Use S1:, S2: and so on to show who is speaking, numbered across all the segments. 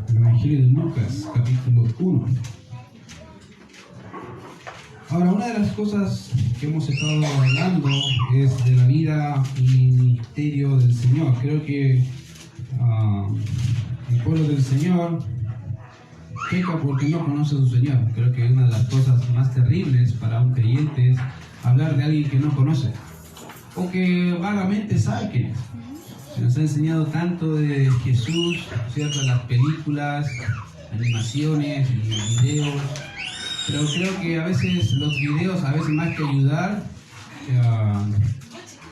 S1: el Evangelio de Lucas, capítulo 1. Ahora, una de las cosas que hemos estado hablando es de la vida y ministerio del Señor. Creo que el pueblo del Señor peca porque no conoce a su Señor. Creo que una de las cosas más terribles para un creyente es hablar de alguien que no conoce o que vagamente sabe quién es. Se nos ha enseñado tanto de Jesús, ¿cierto? Las películas, animaciones y videos, pero creo que a veces los videos, a veces más que ayudar,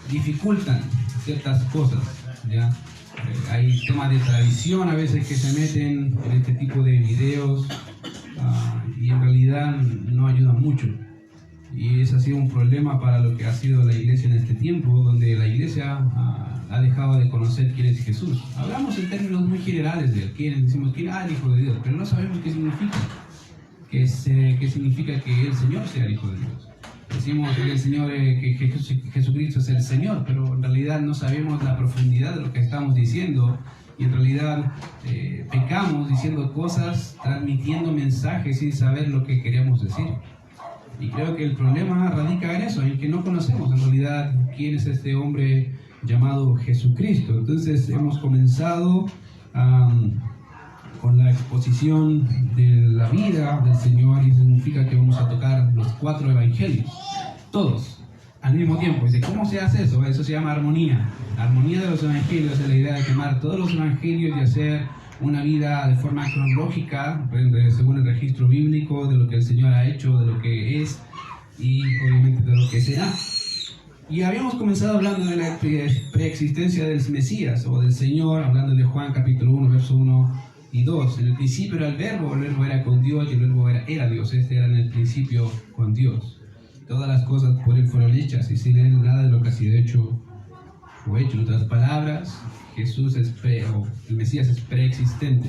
S1: dificultan ciertas cosas, ¿ya? Hay temas de tradición a veces que se meten en este tipo de videos y en realidad no ayudan mucho. Y ese ha sido un problema para lo que ha sido la iglesia en este tiempo, donde la iglesia ha dejado de conocer quién es Jesús. Hablamos en términos muy generales de él, decimos quién es el Hijo de Dios, pero no sabemos qué significa. ¿Qué significa que el Señor sea el Hijo de Dios? Decimos que el Señor, que Jesucristo es el Señor, pero en realidad no sabemos la profundidad de lo que estamos diciendo y en realidad pecamos diciendo cosas, transmitiendo mensajes sin saber lo que queríamos decir. Y creo que el problema radica en eso, en que no conocemos en realidad quién es este hombre llamado Jesucristo. Entonces hemos comenzado con la exposición de la vida del Señor y significa que vamos a tocar los 4 evangelios, todos al mismo tiempo. Dice, ¿cómo se hace eso? Eso se llama armonía. La armonía de los evangelios es la idea de quemar todos los evangelios y hacer una vida de forma cronológica, según el registro bíblico de lo que el Señor ha hecho, de lo que es y obviamente de lo que será. Y habíamos comenzado hablando de la preexistencia del Mesías o del Señor, hablando de Juan capítulo 1, verso 1 y 2. En el principio era el verbo era con Dios y el verbo era Dios. Este era en el principio con Dios. Todas las cosas por Él fueron hechas y sin Él nada de lo que ha sido hecho fue hecho. En otras palabras, Jesús el Mesías es preexistente.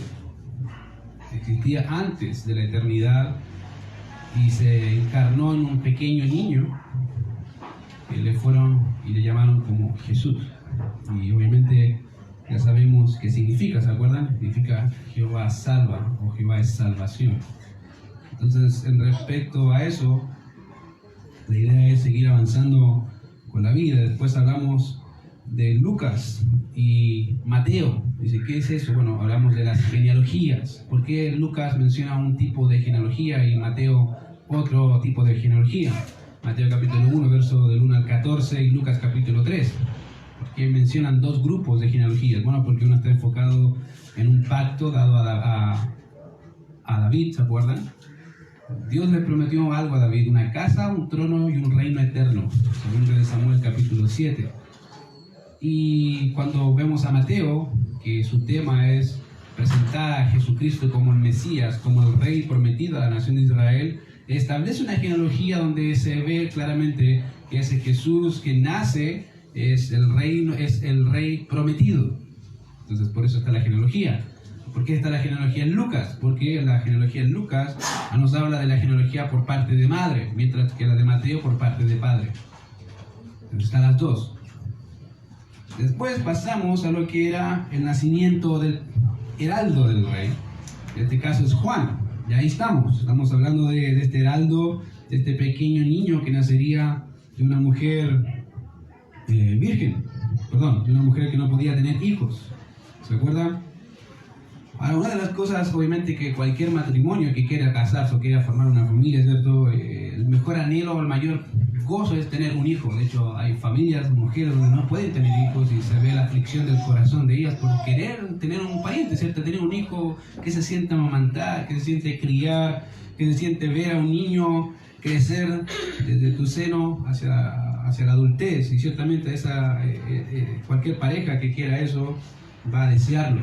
S1: Existía antes de la eternidad y se encarnó en un pequeño niño que le llamaron como Jesús. Y obviamente ya sabemos qué significa, ¿se acuerdan? Significa Jehová salva o Jehová es salvación. Entonces, en respecto a eso, la idea es seguir avanzando con la vida. Después hablamos de Lucas y Mateo. Dice, ¿qué es eso? Bueno, hablamos de las genealogías. ¿Por qué Lucas menciona un tipo de genealogía y Mateo otro tipo de genealogía? Mateo capítulo 1, verso del 1 al 14 y Lucas capítulo 3. ¿Por qué mencionan 2 grupos de genealogías? Bueno, porque uno está enfocado en un pacto dado a David, ¿se acuerdan? Dios le prometió algo a David, una casa, un trono y un reino eterno, según de Samuel capítulo 7. Y cuando vemos a Mateo, que su tema es presentar a Jesucristo como el Mesías, como el rey prometido a la nación de Israel, establece una genealogía donde se ve claramente que ese Jesús que nace es el rey prometido. Entonces por eso está la genealogía. ¿Por qué está la genealogía en Lucas? Porque la genealogía en Lucas nos habla de la genealogía por parte de madre, mientras que la de Mateo por parte de padre. Entonces están las 2. Después pasamos a lo que era el nacimiento del heraldo del rey. En este caso es Juan. Y ahí estamos hablando de este heraldo, de este pequeño niño que nacería de una mujer de una mujer que no podía tener hijos. ¿Se acuerdan? Ahora, una de las cosas, obviamente, que cualquier matrimonio que quiera casarse o quiera formar una familia, ¿cierto? El mejor anhelo o el mayor gozo es tener un hijo. De hecho, hay familias, mujeres, donde no pueden tener hijos y se ve la aflicción del corazón de ellas por querer tener un pariente, ¿cierto? Tener un hijo que se sienta amamantar, que se siente criar, que se siente ver a un niño crecer desde tu seno hacia la adultez. Y ciertamente cualquier pareja que quiera eso va a desearlo.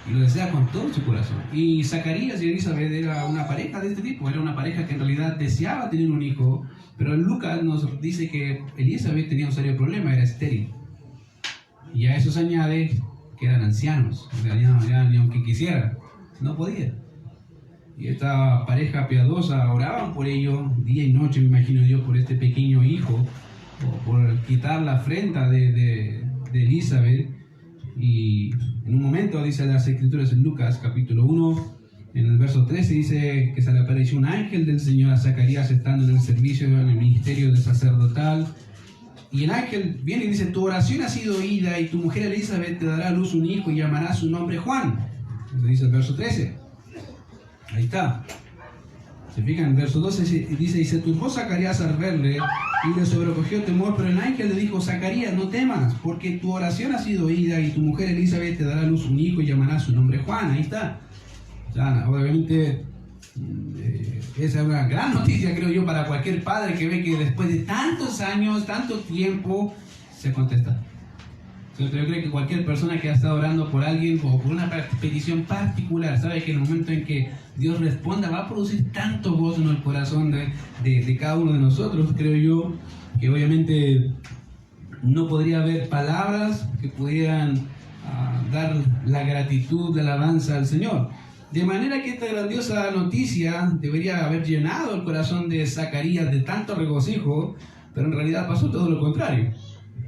S1: Y lo desea con todo su corazón. Y Zacarías y Elizabeth era una pareja de este tipo. Era una pareja que en realidad deseaba tener un hijo. Pero Lucas nos dice que Elizabeth tenía un serio problema, era estéril. Y a eso se añade que eran ancianos. Ni aunque quisiera, no podía. Y esta pareja piadosa oraban por ello día y noche, me imagino yo, por este pequeño hijo. O por quitar la afrenta de Elizabeth. Y en un momento dice las escrituras en Lucas capítulo 1, en el verso 13 dice que se le apareció un ángel del Señor a Zacarías estando en el servicio, en el ministerio de sacerdotal. Y el ángel viene y dice: tu oración ha sido oída y tu mujer Elizabeth te dará a luz un hijo y llamará su nombre Juan. Eso dice el verso 13. Ahí está. Se fijan, en el verso 12 dice: tu esposo Zacarías al verle y le sobrecogió temor, pero el ángel le dijo: Zacarías, no temas, porque tu oración ha sido oída y tu mujer Elizabeth te dará a luz un hijo y llamará su nombre Juan. Ahí está. Ya, obviamente esa es una gran noticia, creo yo, para cualquier padre que ve que después de tantos años, tanto tiempo, se contesta. Entonces, yo creo que cualquier persona que ha estado orando por alguien o por una petición particular, sabe que en el momento en que Dios responda va a producir tanto gozo en el corazón de cada uno de nosotros. Creo yo que obviamente no podría haber palabras que pudieran dar la gratitud, la alabanza al Señor. De manera que esta grandiosa noticia debería haber llenado el corazón de Zacarías de tanto regocijo, pero en realidad pasó todo lo contrario.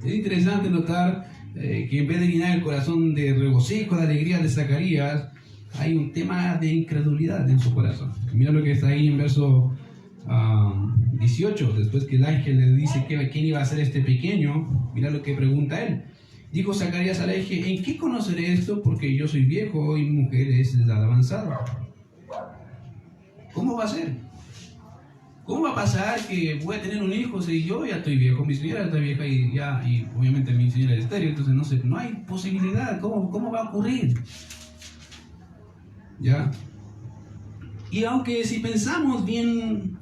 S1: Es interesante notar que en vez de llenar el corazón de regocijo, de alegría de Zacarías, hay un tema de incredulidad en su corazón. Mira lo que está ahí en verso 18, después que el ángel le dice quién iba a ser este pequeño, mira lo que pregunta él. Dijo Zacarías al ángel: ¿en qué conoceré esto? Porque yo soy viejo y mi mujer es de edad avanzada. ¿Cómo va a ser? ¿Cómo va a pasar que voy a tener un hijo si yo ya estoy viejo, mi señora está vieja y obviamente mi señora es estéril? Entonces no hay posibilidad. ¿Cómo va a ocurrir? ¿Ya? Y aunque si pensamos bien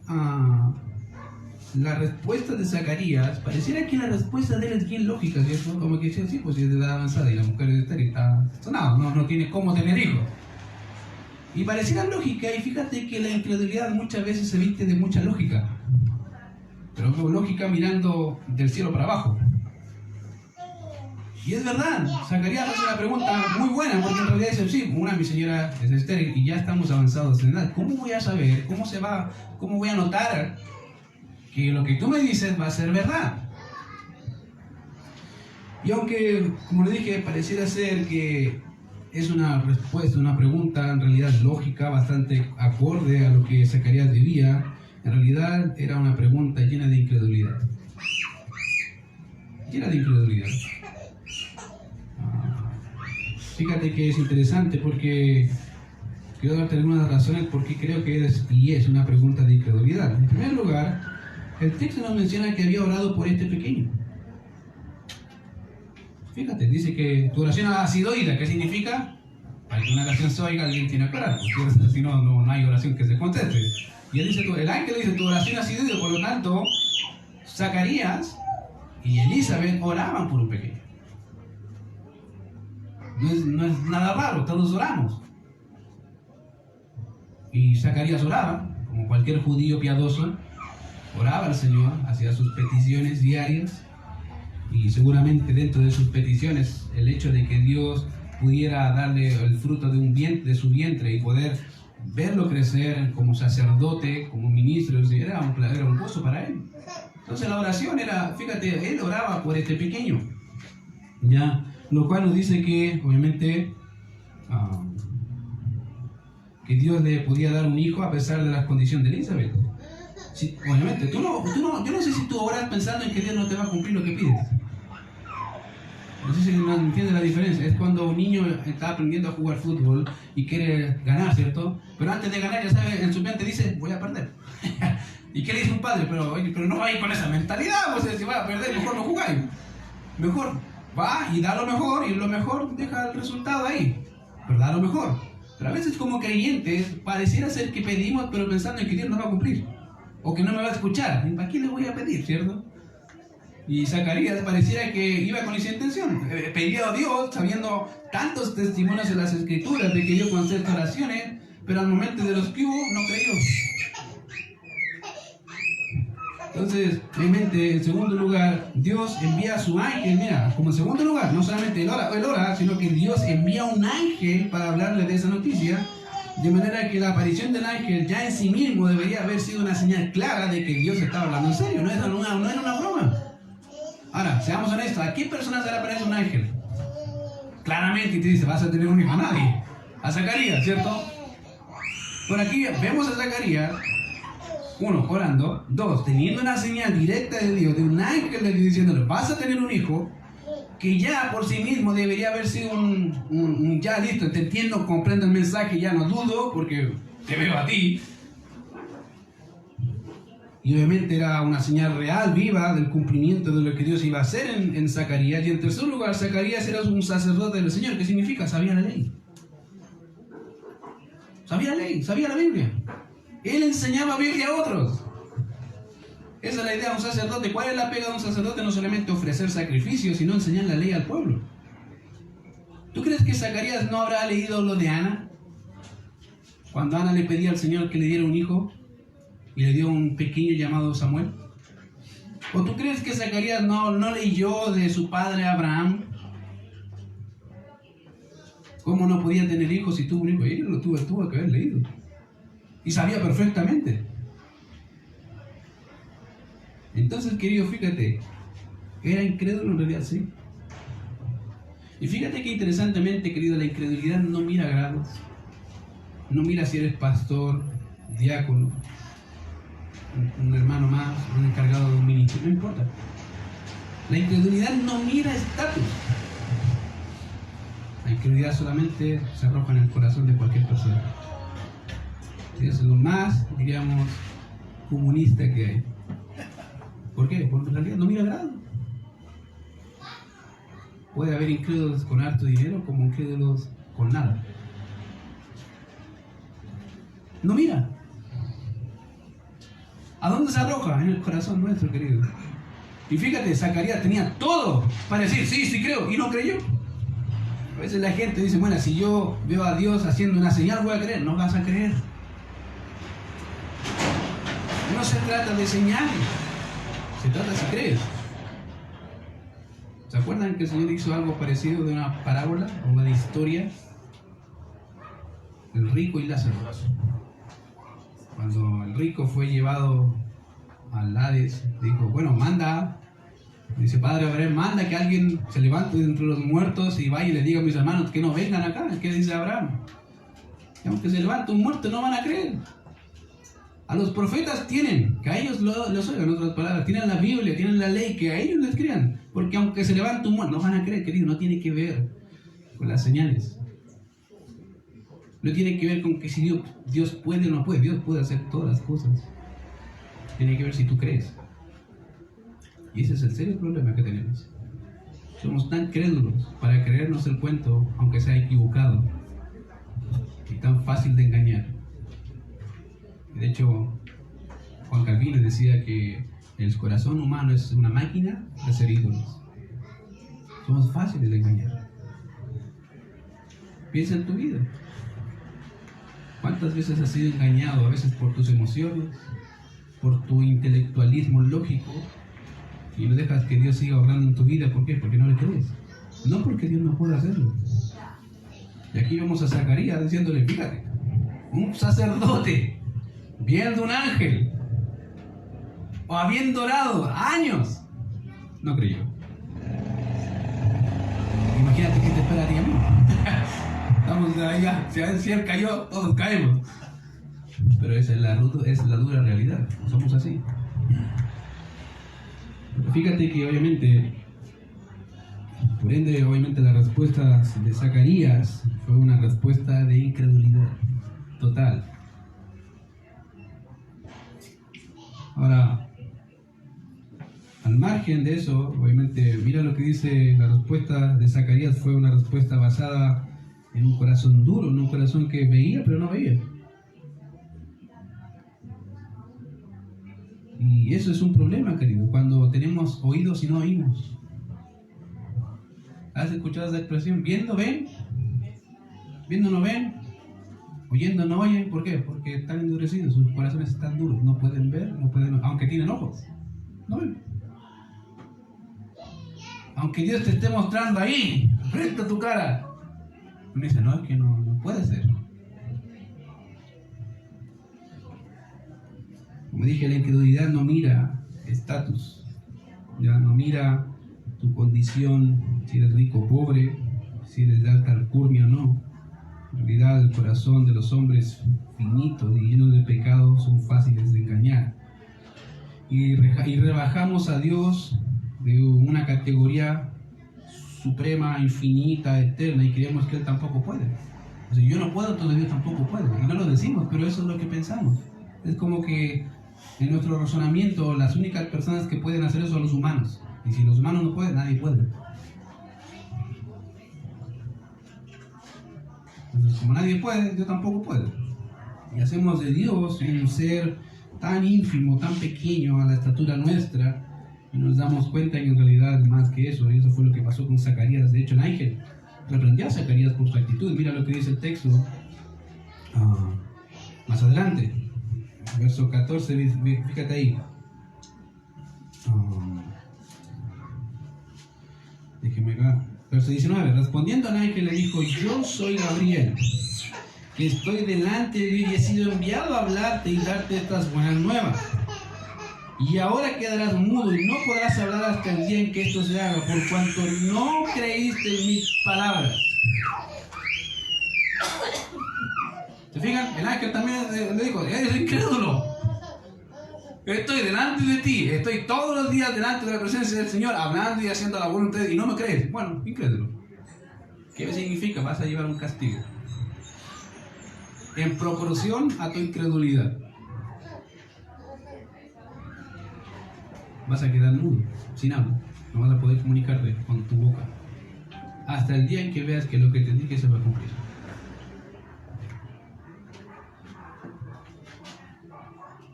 S1: la respuesta de Zacarías, pareciera que la respuesta de él es bien lógica, ¿cierto? Como que dice: sí, pues si es de edad avanzada y la mujer es estéril, está sonado, no tiene cómo tener hijos. Y pareciera lógica, y fíjate que la incredulidad muchas veces se viste de mucha lógica, pero lógica mirando del cielo para abajo. Y es verdad, Zacarías hace una pregunta muy buena, porque en realidad dice: sí, mi señora es estéril y ya estamos avanzados en edad. ¿Cómo voy a saber? ¿Cómo voy a notar que lo que tú me dices va a ser verdad? Y aunque, como le dije, pareciera ser que es una respuesta, una pregunta en realidad lógica, bastante acorde a lo que Zacarías vivía, en realidad era una pregunta llena de incredulidad. Llena de incredulidad. Fíjate que es interesante porque quiero darte algunas razones por qué creo que es una pregunta de incredulidad. En primer lugar, el texto nos menciona que había orado por este pequeño. Fíjate, dice que tu oración ha sido oída. ¿Qué significa? Para que una oración se oiga, alguien tiene que orar. Si no, no hay oración que se conteste. Y él dice, el ángel dice: tu oración ha sido oída. Por lo tanto, Zacarías y Elizabeth oraban por un pequeño. No es nada raro, todos oramos. Y Zacarías oraba, como cualquier judío piadoso, oraba al Señor, hacía sus peticiones diarias, y seguramente dentro de sus peticiones el hecho de que Dios pudiera darle el fruto de su vientre y poder verlo crecer como sacerdote, como ministro, era un gozo para él. Entonces la oración era, fíjate, él oraba por este pequeño, ¿ya? Lo cual nos dice que obviamente que Dios le podía dar un hijo a pesar de las condiciones de Elizabeth. Sí, obviamente, yo no sé si tú oras pensando en que Dios no te va a cumplir lo que pides. No sé si me entiendes la diferencia. Es cuando un niño está aprendiendo a jugar fútbol y quiere ganar, ¿cierto? Pero antes de ganar, ya sabe, en su mente dice: voy a perder. ¿Y qué le dice un padre? Pero no va a ir con esa mentalidad, pues si va a perder, mejor no jugáis. Mejor va y da lo mejor, y lo mejor deja el resultado ahí. Pero da lo mejor. Pero a veces como creyentes pareciera ser que pedimos, pero pensando en que Dios no va a cumplir. O que no me va a escuchar. ¿Para qué le voy a pedir, cierto? Y Zacarías pareciera que iba con esa intención. Pedía a Dios, sabiendo tantos testimonios en las Escrituras de que Dios contesta oraciones, pero al momento de los que hubo, no creyó. Entonces, obviamente, en segundo lugar, Dios envía a su ángel. Mira, como en segundo lugar, no solamente él ora, sino que Dios envía un ángel para hablarle de esa noticia. De manera que la aparición del ángel ya en sí mismo debería haber sido una señal clara de que Dios estaba hablando en serio, no era una broma. Ahora, seamos honestos, ¿a qué personas se le aparece un ángel? claramente y te dice, vas a tener un hijo. A nadie. A Zacarías, ¿cierto? Por aquí vemos a Zacarías, uno, orando, dos, teniendo una señal directa de Dios, de un ángel de Dios diciéndole, vas a tener un hijo, que ya por sí mismo debería haber sido un ya listo, te entiendo, comprendo el mensaje, ya no dudo, porque te veo a ti. Y obviamente era una señal real, viva, del cumplimiento de lo que Dios iba a hacer en Zacarías. Y en tercer lugar, Zacarías era un sacerdote del Señor. ¿Qué significa? Sabía la ley. Sabía la ley, sabía la Biblia. Él enseñaba Biblia a otros. Esa es la idea de un sacerdote. ¿Cuál es la pega de un sacerdote? No solamente ofrecer sacrificios, sino enseñar la ley al pueblo. ¿Tú crees que Zacarías no habrá leído lo de Ana? Cuando Ana le pedía al Señor que le diera un hijo y le dio un pequeño llamado Samuel. ¿O tú crees que Zacarías no leyó de su padre Abraham? ¿Cómo no podía tener hijos si tuvo un hijo? Él lo tuvo que haber leído. Y sabía perfectamente. Entonces, querido, fíjate, ¿era incrédulo en realidad? Sí. Y fíjate que interesantemente, querido, la incredulidad no mira grados. No mira si eres pastor, diácono, un hermano más, un encargado de un ministerio, no importa. La incredulidad no mira estatus. La incredulidad solamente se arroja en el corazón de cualquier persona. Eso es lo más, diríamos, comunista que hay. ¿Por qué? Porque en realidad no mira grado. Puede haber incrédulos con harto dinero como incrédulos con nada. No mira. ¿A dónde se arroja? En el corazón nuestro, querido. Y fíjate, Zacarías tenía todo para decir, sí creo, y no creyó. A veces la gente dice, bueno, si yo veo a Dios haciendo una señal, voy a creer. No vas a creer. No se trata de señales. Se trata si crees. ¿Se acuerdan que el Señor hizo algo parecido de una parábola o una historia? El rico y Lázaro. Cuando el rico fue llevado al Hades, dijo, bueno, manda. Dice, Padre Abraham, manda que alguien se levante de entre los muertos y vaya y le diga a mis hermanos que no vengan acá. ¿Qué dice Abraham? Que aunque se levante un muerto no van a creer. A los profetas tienen, que a ellos los oigan, en otras palabras, tienen la Biblia, tienen la ley, que a ellos les crean. Porque aunque se levante un muerto, no van a creer, querido, no tiene que ver con las señales. No tiene que ver con que si Dios puede o no puede. Dios puede hacer todas las cosas. Tiene que ver si tú crees. Y ese es el serio problema que tenemos. Somos tan crédulos para creernos el cuento, aunque sea equivocado, y tan fácil de engañar. De hecho, Juan Calvino decía que el corazón humano es una máquina de hacer ídolos. Somos fáciles de engañar. Piensa en tu vida. ¿Cuántas veces has sido engañado? A veces por tus emociones, por tu intelectualismo lógico, y no dejas que Dios siga obrando en tu vida. ¿Por qué? Porque no le crees. No porque Dios no pueda hacerlo. Y aquí vamos a Zacarías diciéndole, fíjate, un sacerdote viendo un ángel o habiendo orado años, no creyó. Imagínate qué te esperaría a mí. Estamos allá, si él cayó, todos caemos. Pero esa es la dura realidad. Somos así. Pero fíjate que obviamente, por ende, obviamente la respuesta de Zacarías fue una respuesta de incredulidad total. Ahora, al margen de eso, obviamente, mira lo que dice la respuesta de Zacarías. Fue una respuesta basada en un corazón duro, en un corazón que veía pero no veía. Y eso es un problema, querido, cuando tenemos oídos y no oímos. ¿Has escuchado esa expresión? Viendo ven, viendo no ven, oyendo no oyen. ¿Por qué? Porque están endurecidos, sus corazones están duros, no pueden ver, aunque tienen ojos, no ven. Aunque Dios te esté mostrando ahí, frente a tu cara, uno dice, no, es que no puede ser. Como dije, la incredulidad no mira estatus, ya no mira tu condición, si eres rico o pobre, si eres de alta alcurnia o no. En realidad, el corazón de los hombres finitos y llenos de pecado son fáciles de engañar. Y rebajamos a Dios de una categoría suprema, infinita, eterna, y creemos que Él tampoco puede. O sea, yo no puedo, entonces Dios tampoco puede. Y no lo decimos, pero eso es lo que pensamos. Es como que en nuestro razonamiento las únicas personas que pueden hacer eso son los humanos. Y si los humanos no pueden, nadie puede. Entonces, como nadie puede, Dios tampoco puede. Y hacemos de Dios un ser tan ínfimo, tan pequeño a la estatura nuestra, y nos damos cuenta que en realidad más que eso. Y eso fue lo que pasó con Zacarías. De hecho, el ángel reprendió a Zacarías por su actitud. Mira lo que dice el texto más adelante. Verso 14, fíjate ahí. Déjeme ver. Verso 19. Respondiendo al ángel le dijo: yo soy Gabriel, que estoy delante de Dios y he sido enviado a hablarte y darte estas buenas nuevas. Y ahora quedarás mudo y no podrás hablar hasta el día en que esto se haga, por cuanto no creíste en mis palabras. ¿Se fijan? El ángel también le dijo: eres incrédulo. Estoy delante de ti, estoy todos los días delante de la presencia del Señor, hablando y haciendo la voluntad y no me crees. Bueno, incrédulo. ¿Qué significa? Vas a llevar un castigo en proporción a tu incredulidad. Vas a quedar mudo, sin habla. No vas a poder comunicarte con tu boca hasta el día en que veas que lo que te dije se va a cumplir.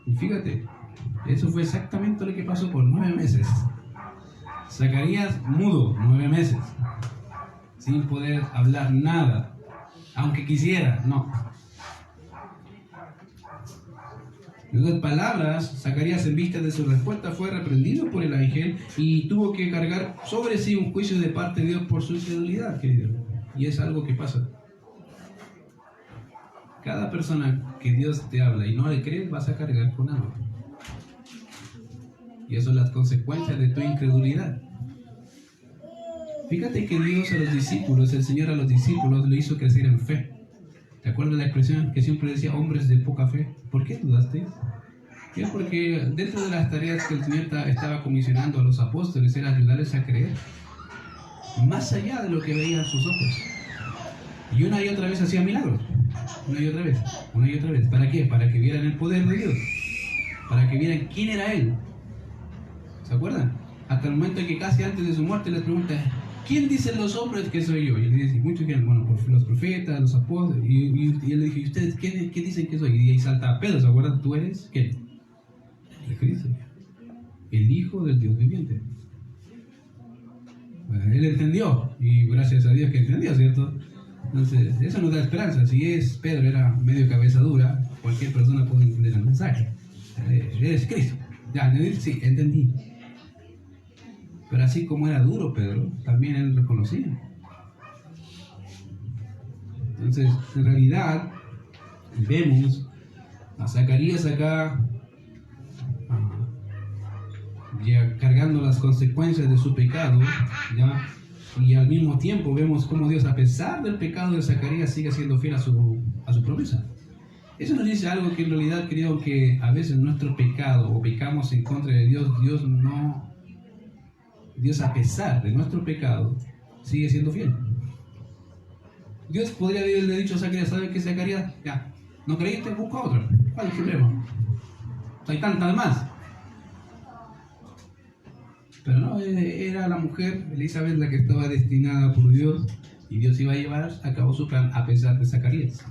S1: Y fíjate, eso fue exactamente lo que pasó por 9 meses. Zacarías mudo 9 meses, sin poder hablar nada, aunque quisiera, no. En otras palabras, Zacarías, en vista de su respuesta, fue reprendido por el ángel y tuvo que cargar sobre sí un juicio de parte de Dios por su incredulidad, querido. Y es algo que pasa. Cada persona que Dios te habla y no le crees, vas a cargar con algo. Y eso son las consecuencias de tu incredulidad. Fíjate que Dios a los discípulos, el Señor a los discípulos, lo hizo crecer en fe. ¿Te acuerdas de la expresión que siempre decía hombres de poca fe? ¿Por qué dudaste? Es porque dentro de las tareas que el Señor estaba comisionando a los apóstoles era ayudarles a creer, más allá de lo que veían sus ojos. Y una y otra vez hacía milagros. Una y otra vez, una y otra vez. ¿Para qué? Para que vieran el poder de Dios. Para que vieran quién era Él. ¿Se acuerdan? Hasta el momento en que casi antes de su muerte les pregunta: ¿quién dicen los hombres que soy yo? Y él dice: muchos que bueno, los profetas, los apóstoles. Y él le dijo: ¿y ustedes qué dicen que soy? Y ahí salta Pedro, ¿se acuerdan? ¿Tú eres qué? El Cristo, el Hijo del Dios viviente. Bueno, él entendió, y gracias a Dios que entendió, ¿cierto? Entonces, eso nos da esperanza. Si Pedro era medio cabeza dura, cualquier persona puede entender el mensaje. Eres Cristo. Ya, sí, entendí. Pero así como era duro Pedro, también él reconocía. Entonces, en realidad, vemos a Zacarías acá ya cargando las consecuencias de su pecado, ¿ya? Y al mismo tiempo vemos cómo Dios, a pesar del pecado de Zacarías, sigue siendo fiel a su promesa. Eso nos dice algo que en realidad creo que a veces nuestro pecado o pecamos en contra de Dios, Dios a pesar de nuestro pecado sigue siendo fiel. Dios podría haberle dicho a Zacarías: ¿sabes qué, Zacarías? Ya, ¿no creíste? Busca otro. ¿Cuál es el problema? Hay tantas más. Pero no, era la mujer, Elizabeth, la que estaba destinada por Dios, y Dios iba a llevar a cabo su plan a pesar de Zacarías.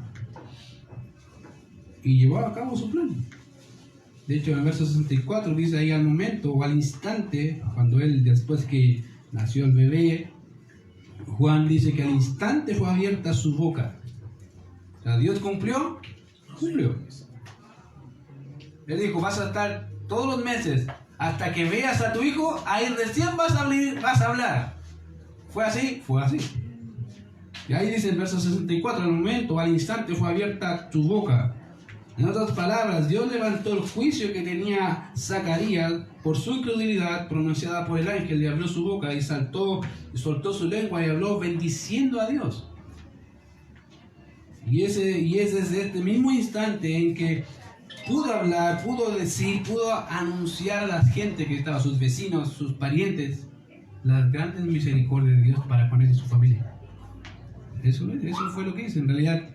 S1: Y llevó a cabo su plan. De hecho, en el verso 64 dice ahí: al momento o al instante, cuando él, después que nació el bebé, Juan dice que al instante fue abierta su boca. O sea, Dios cumplió. Él dijo: vas a estar todos los meses hasta que veas a tu hijo, ahí recién vas a hablar. ¿Fue así? Fue así. Y ahí dice el verso 64: al momento, al instante fue abierta tu boca. En otras palabras, Dios levantó el juicio que tenía Zacarías por su incredulidad pronunciada por el ángel, le abrió su boca y soltó su lengua y habló bendiciendo a Dios. Y es desde este mismo instante en que pudo hablar, pudo decir, pudo anunciar a la gente que estaba, sus vecinos, sus parientes, las grandes misericordias de Dios para con él y su familia. Eso fue lo que hizo. En realidad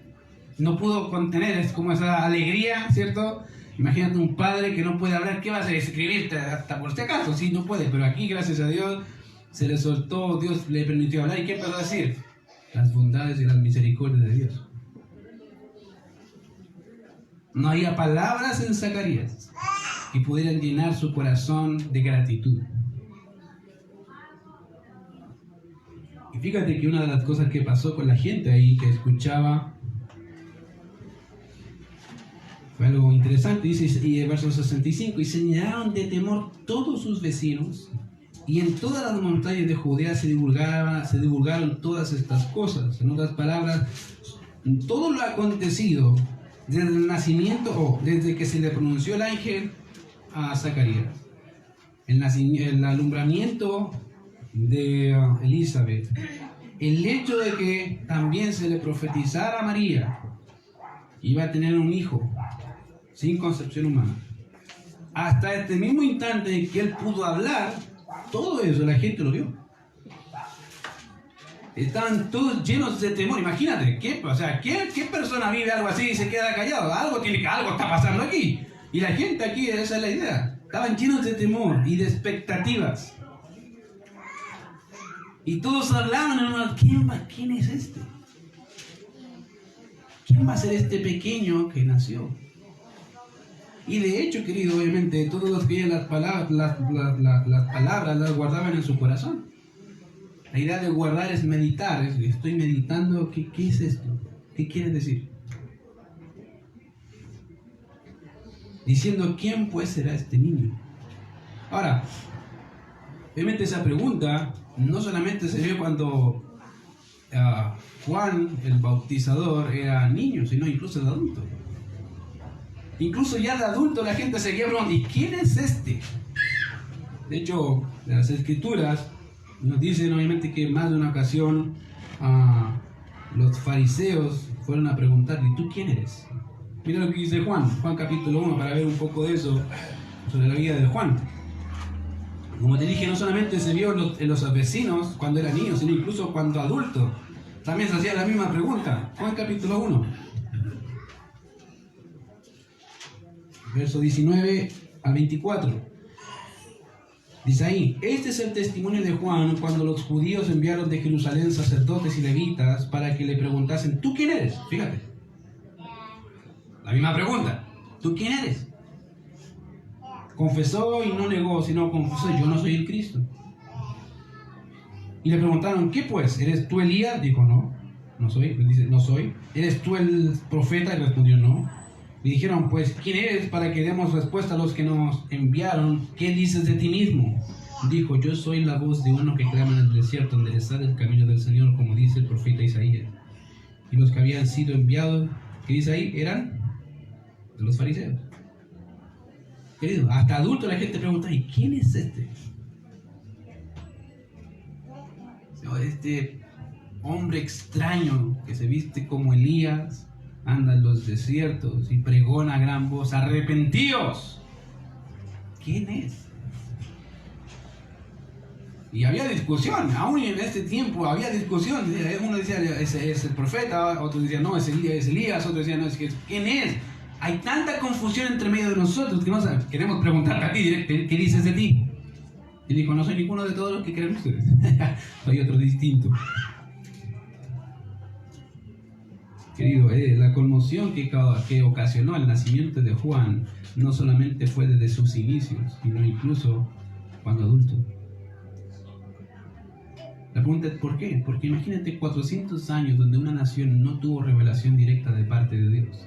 S1: no pudo contener, es como esa alegría, ¿cierto? Imagínate un padre que no puede hablar, ¿qué va a hacer? Escribirte hasta por si acaso, sí, no puede, pero aquí gracias a Dios se le soltó, Dios le permitió hablar. ¿Y qué empezó a decir? Las bondades y las misericordias de Dios. No había palabras en Zacarías que pudieran llenar su corazón de gratitud. Y fíjate que una de las cosas que pasó con la gente ahí que escuchaba fue algo interesante. Dice, y el verso 65, y se llenaron de temor todos sus vecinos, y en todas las montañas de Judea se divulgaron todas estas cosas. En otras palabras, todo lo acontecido desde el nacimiento o desde que se le pronunció el ángel a Zacarías, el alumbramiento de Elizabeth, el hecho de que también se le profetizara a María, iba a tener un hijo sin concepción humana, hasta este mismo instante en que él pudo hablar, todo eso la gente lo vio. Estaban todos llenos de temor. Imagínate, ¿qué persona vive algo así y se queda callado? Algo está pasando aquí. Y la gente aquí, esa es la idea. Estaban llenos de temor y de expectativas. Y todos hablaban, hermano, ¿quién es este? ¿Quién va a ser este pequeño que nació? Y de hecho, querido, obviamente, todos los que oían las palabras las guardaban en su corazón. La idea de guardar es meditar. Estoy meditando, ¿qué es esto? ¿Qué quiere decir? Diciendo, ¿quién pues será este niño? Ahora, obviamente esa pregunta no solamente se vio cuando Juan el Bautizador era niño, sino incluso de adulto. Incluso ya de adulto la gente seguía preguntando, ¿y quién es este? De hecho, las Escrituras nos dicen obviamente que más de una ocasión los fariseos fueron a preguntarle, ¿y tú quién eres? Mira lo que dice Juan capítulo 1, para ver un poco de eso sobre la vida de Juan. Como te dije, no solamente se vio en los vecinos cuando era niño, sino incluso cuando adulto. También se hacía la misma pregunta. Juan capítulo 1. Verso 19 al 24. Dice ahí, este es el testimonio de Juan cuando los judíos enviaron de Jerusalén sacerdotes y levitas para que le preguntasen, ¿tú quién eres? Fíjate. La misma pregunta. ¿Tú quién eres? Confesó y no negó, sino confesó, yo no soy el Cristo. Y le preguntaron, ¿qué pues? ¿Eres tú Elías? Dijo, no soy. Dice, no soy. ¿Eres tú el profeta? Y respondió, no. Le dijeron, pues, ¿quién eres para que demos respuesta a los que nos enviaron? ¿Qué dices de ti mismo? Dijo, yo soy la voz de uno que clama en el desierto, enderezad el camino del Señor, como dice el profeta Isaías. Y los que habían sido enviados, ¿qué dice ahí? Eran de los fariseos. Querido, hasta adulto la gente pregunta, ¿y quién es este? Este hombre extraño que se viste como Elías, anda en los desiertos y pregona a gran voz, ¡arrepentíos! ¿Quién es? Y había discusión, aún en este tiempo había discusión. Uno decía, es el profeta, otro decía, no, es Elías, otro decía, no, ¿quién es? Hay tanta confusión entre medio de nosotros que no sabemos. Queremos preguntarte a ti, ¿qué dices de ti? Y dijo, no soy ninguno de todos los que creen ustedes. Soy otro distinto. Querido, la conmoción que ocasionó el nacimiento de Juan no solamente fue desde sus inicios, sino incluso cuando adulto. La pregunta es ¿por qué? Porque imagínate 400 años donde una nación no tuvo revelación directa de parte de Dios,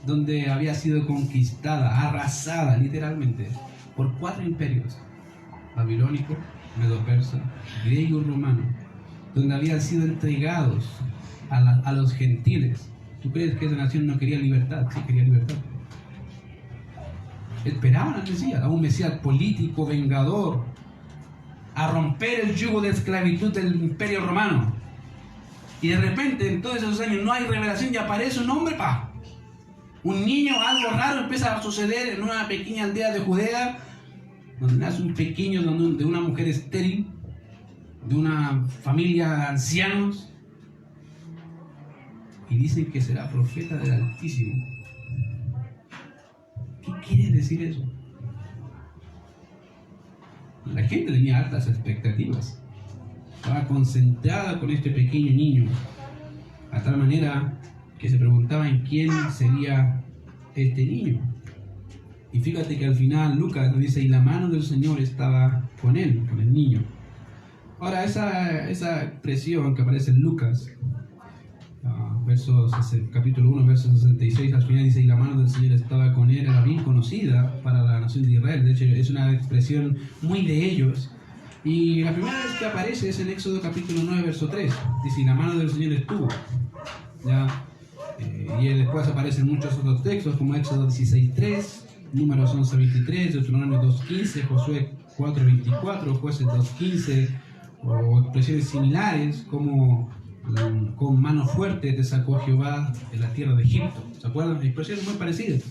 S1: donde había sido conquistada, arrasada literalmente por 4 imperios, babilónico, medo-persa, griego y romano, donde habían sido entregados a los gentiles. ¿Tú crees que esa nación no quería libertad? Sí, quería libertad. Esperaban al Mesías, a un Mesías político, vengador, a romper el yugo de esclavitud del Imperio Romano. Y de repente, en todos esos años, no hay revelación y aparece un hombre, un niño, algo raro empieza a suceder en una pequeña aldea de Judea, donde nace un pequeño de una mujer estéril, de una familia de ancianos, y dicen que será profeta del Altísimo. ¿Qué quiere decir eso? La gente tenía altas expectativas, estaba concentrada con este pequeño niño, a tal manera que se preguntaban quién sería este niño. Y fíjate que al final Lucas nos dice, y la mano del Señor estaba con él, con el niño. Ahora, esa expresión que aparece en Lucas, capítulo 1, verso 66, al final dice, y la mano del Señor estaba con él, era bien conocida para la nación de Israel. De hecho, es una expresión muy de ellos. Y la primera vez que aparece es en Éxodo capítulo 9, verso 3. Dice, y la mano del Señor estuvo. ¿Ya? Y después aparecen muchos otros textos, como Éxodo 16:3, Números 11:23, Deuteronomio 2:15, Josué 4:24, Jueces 2:15, o expresiones similares como con mano fuerte te sacó Jehová de la tierra de Egipto. ¿Se acuerdan? Expresiones muy parecidas.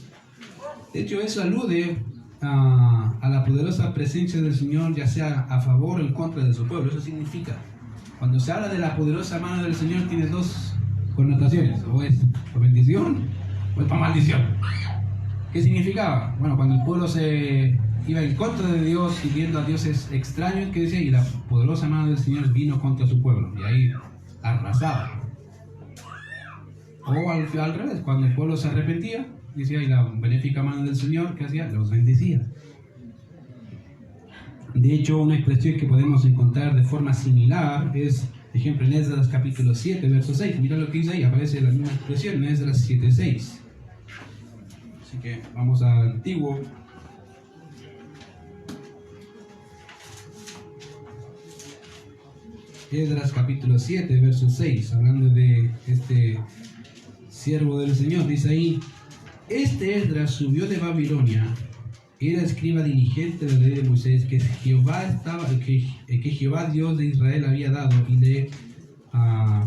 S1: De hecho, eso alude a la poderosa presencia del Señor, ya sea a favor o en contra de su pueblo. Eso significa, cuando se habla de la poderosa mano del Señor, tiene dos connotaciones: o es para bendición o es para maldición. ¿Qué significaba? Bueno, cuando el pueblo se iba en contra de Dios, siguiendo a dioses extraños, que decía, y la poderosa mano del Señor vino contra su pueblo, y ahí arrasaba. O al revés, cuando el pueblo se arrepentía, decía, y la benéfica mano del Señor, ¿qué hacía? Los bendecía. De hecho, una expresión que podemos encontrar de forma similar es, por ejemplo, en Esdras capítulo 7, verso 6. Mira lo que dice ahí, aparece la misma expresión en Esdras 7:6. Así que vamos al Antiguo. Esdras capítulo 7, verso 6, hablando de este siervo del Señor, dice ahí, este Esdras subió de Babilonia, era escriba diligente de la ley de Moisés, que Jehová Dios de Israel había dado, y le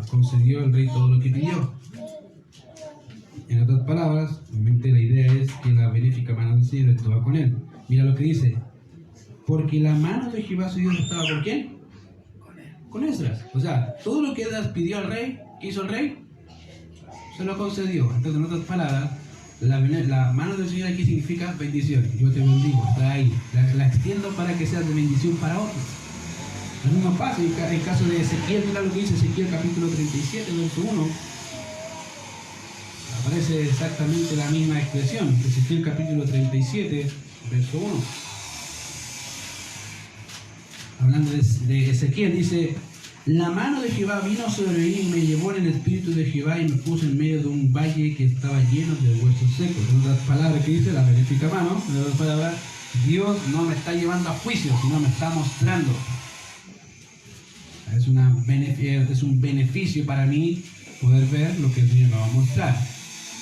S1: concedió el rey todo lo que pidió. En otras palabras, obviamente la idea es que la benéfica mano del Señor estaba con él. Mira lo que dice, porque la mano de Jehová su Dios estaba ¿con quién? Con Esdras. O sea, todo lo que Esdras pidió al rey, ¿qué hizo el rey? Se lo concedió. Entonces, en otras palabras, la mano del Señor aquí significa bendición. Yo te bendigo, está ahí. La extiendo para que seas de bendición para otros. Lo mismo pasa en el caso de Ezequiel. Mira lo que dice Ezequiel capítulo 37, verso 1. Aparece exactamente la misma expresión. Ezequiel capítulo 37, verso 1. Hablando de Ezequiel, dice, la mano de Jehová vino sobre mí y me llevó en el espíritu de Jehová y me puso en medio de un valle que estaba lleno de huesos secos. En otras palabras, que dice la benéfica mano, en otras palabras, Dios no me está llevando a juicio, sino me está mostrando. Es un beneficio para mí poder ver lo que el Señor me va a mostrar.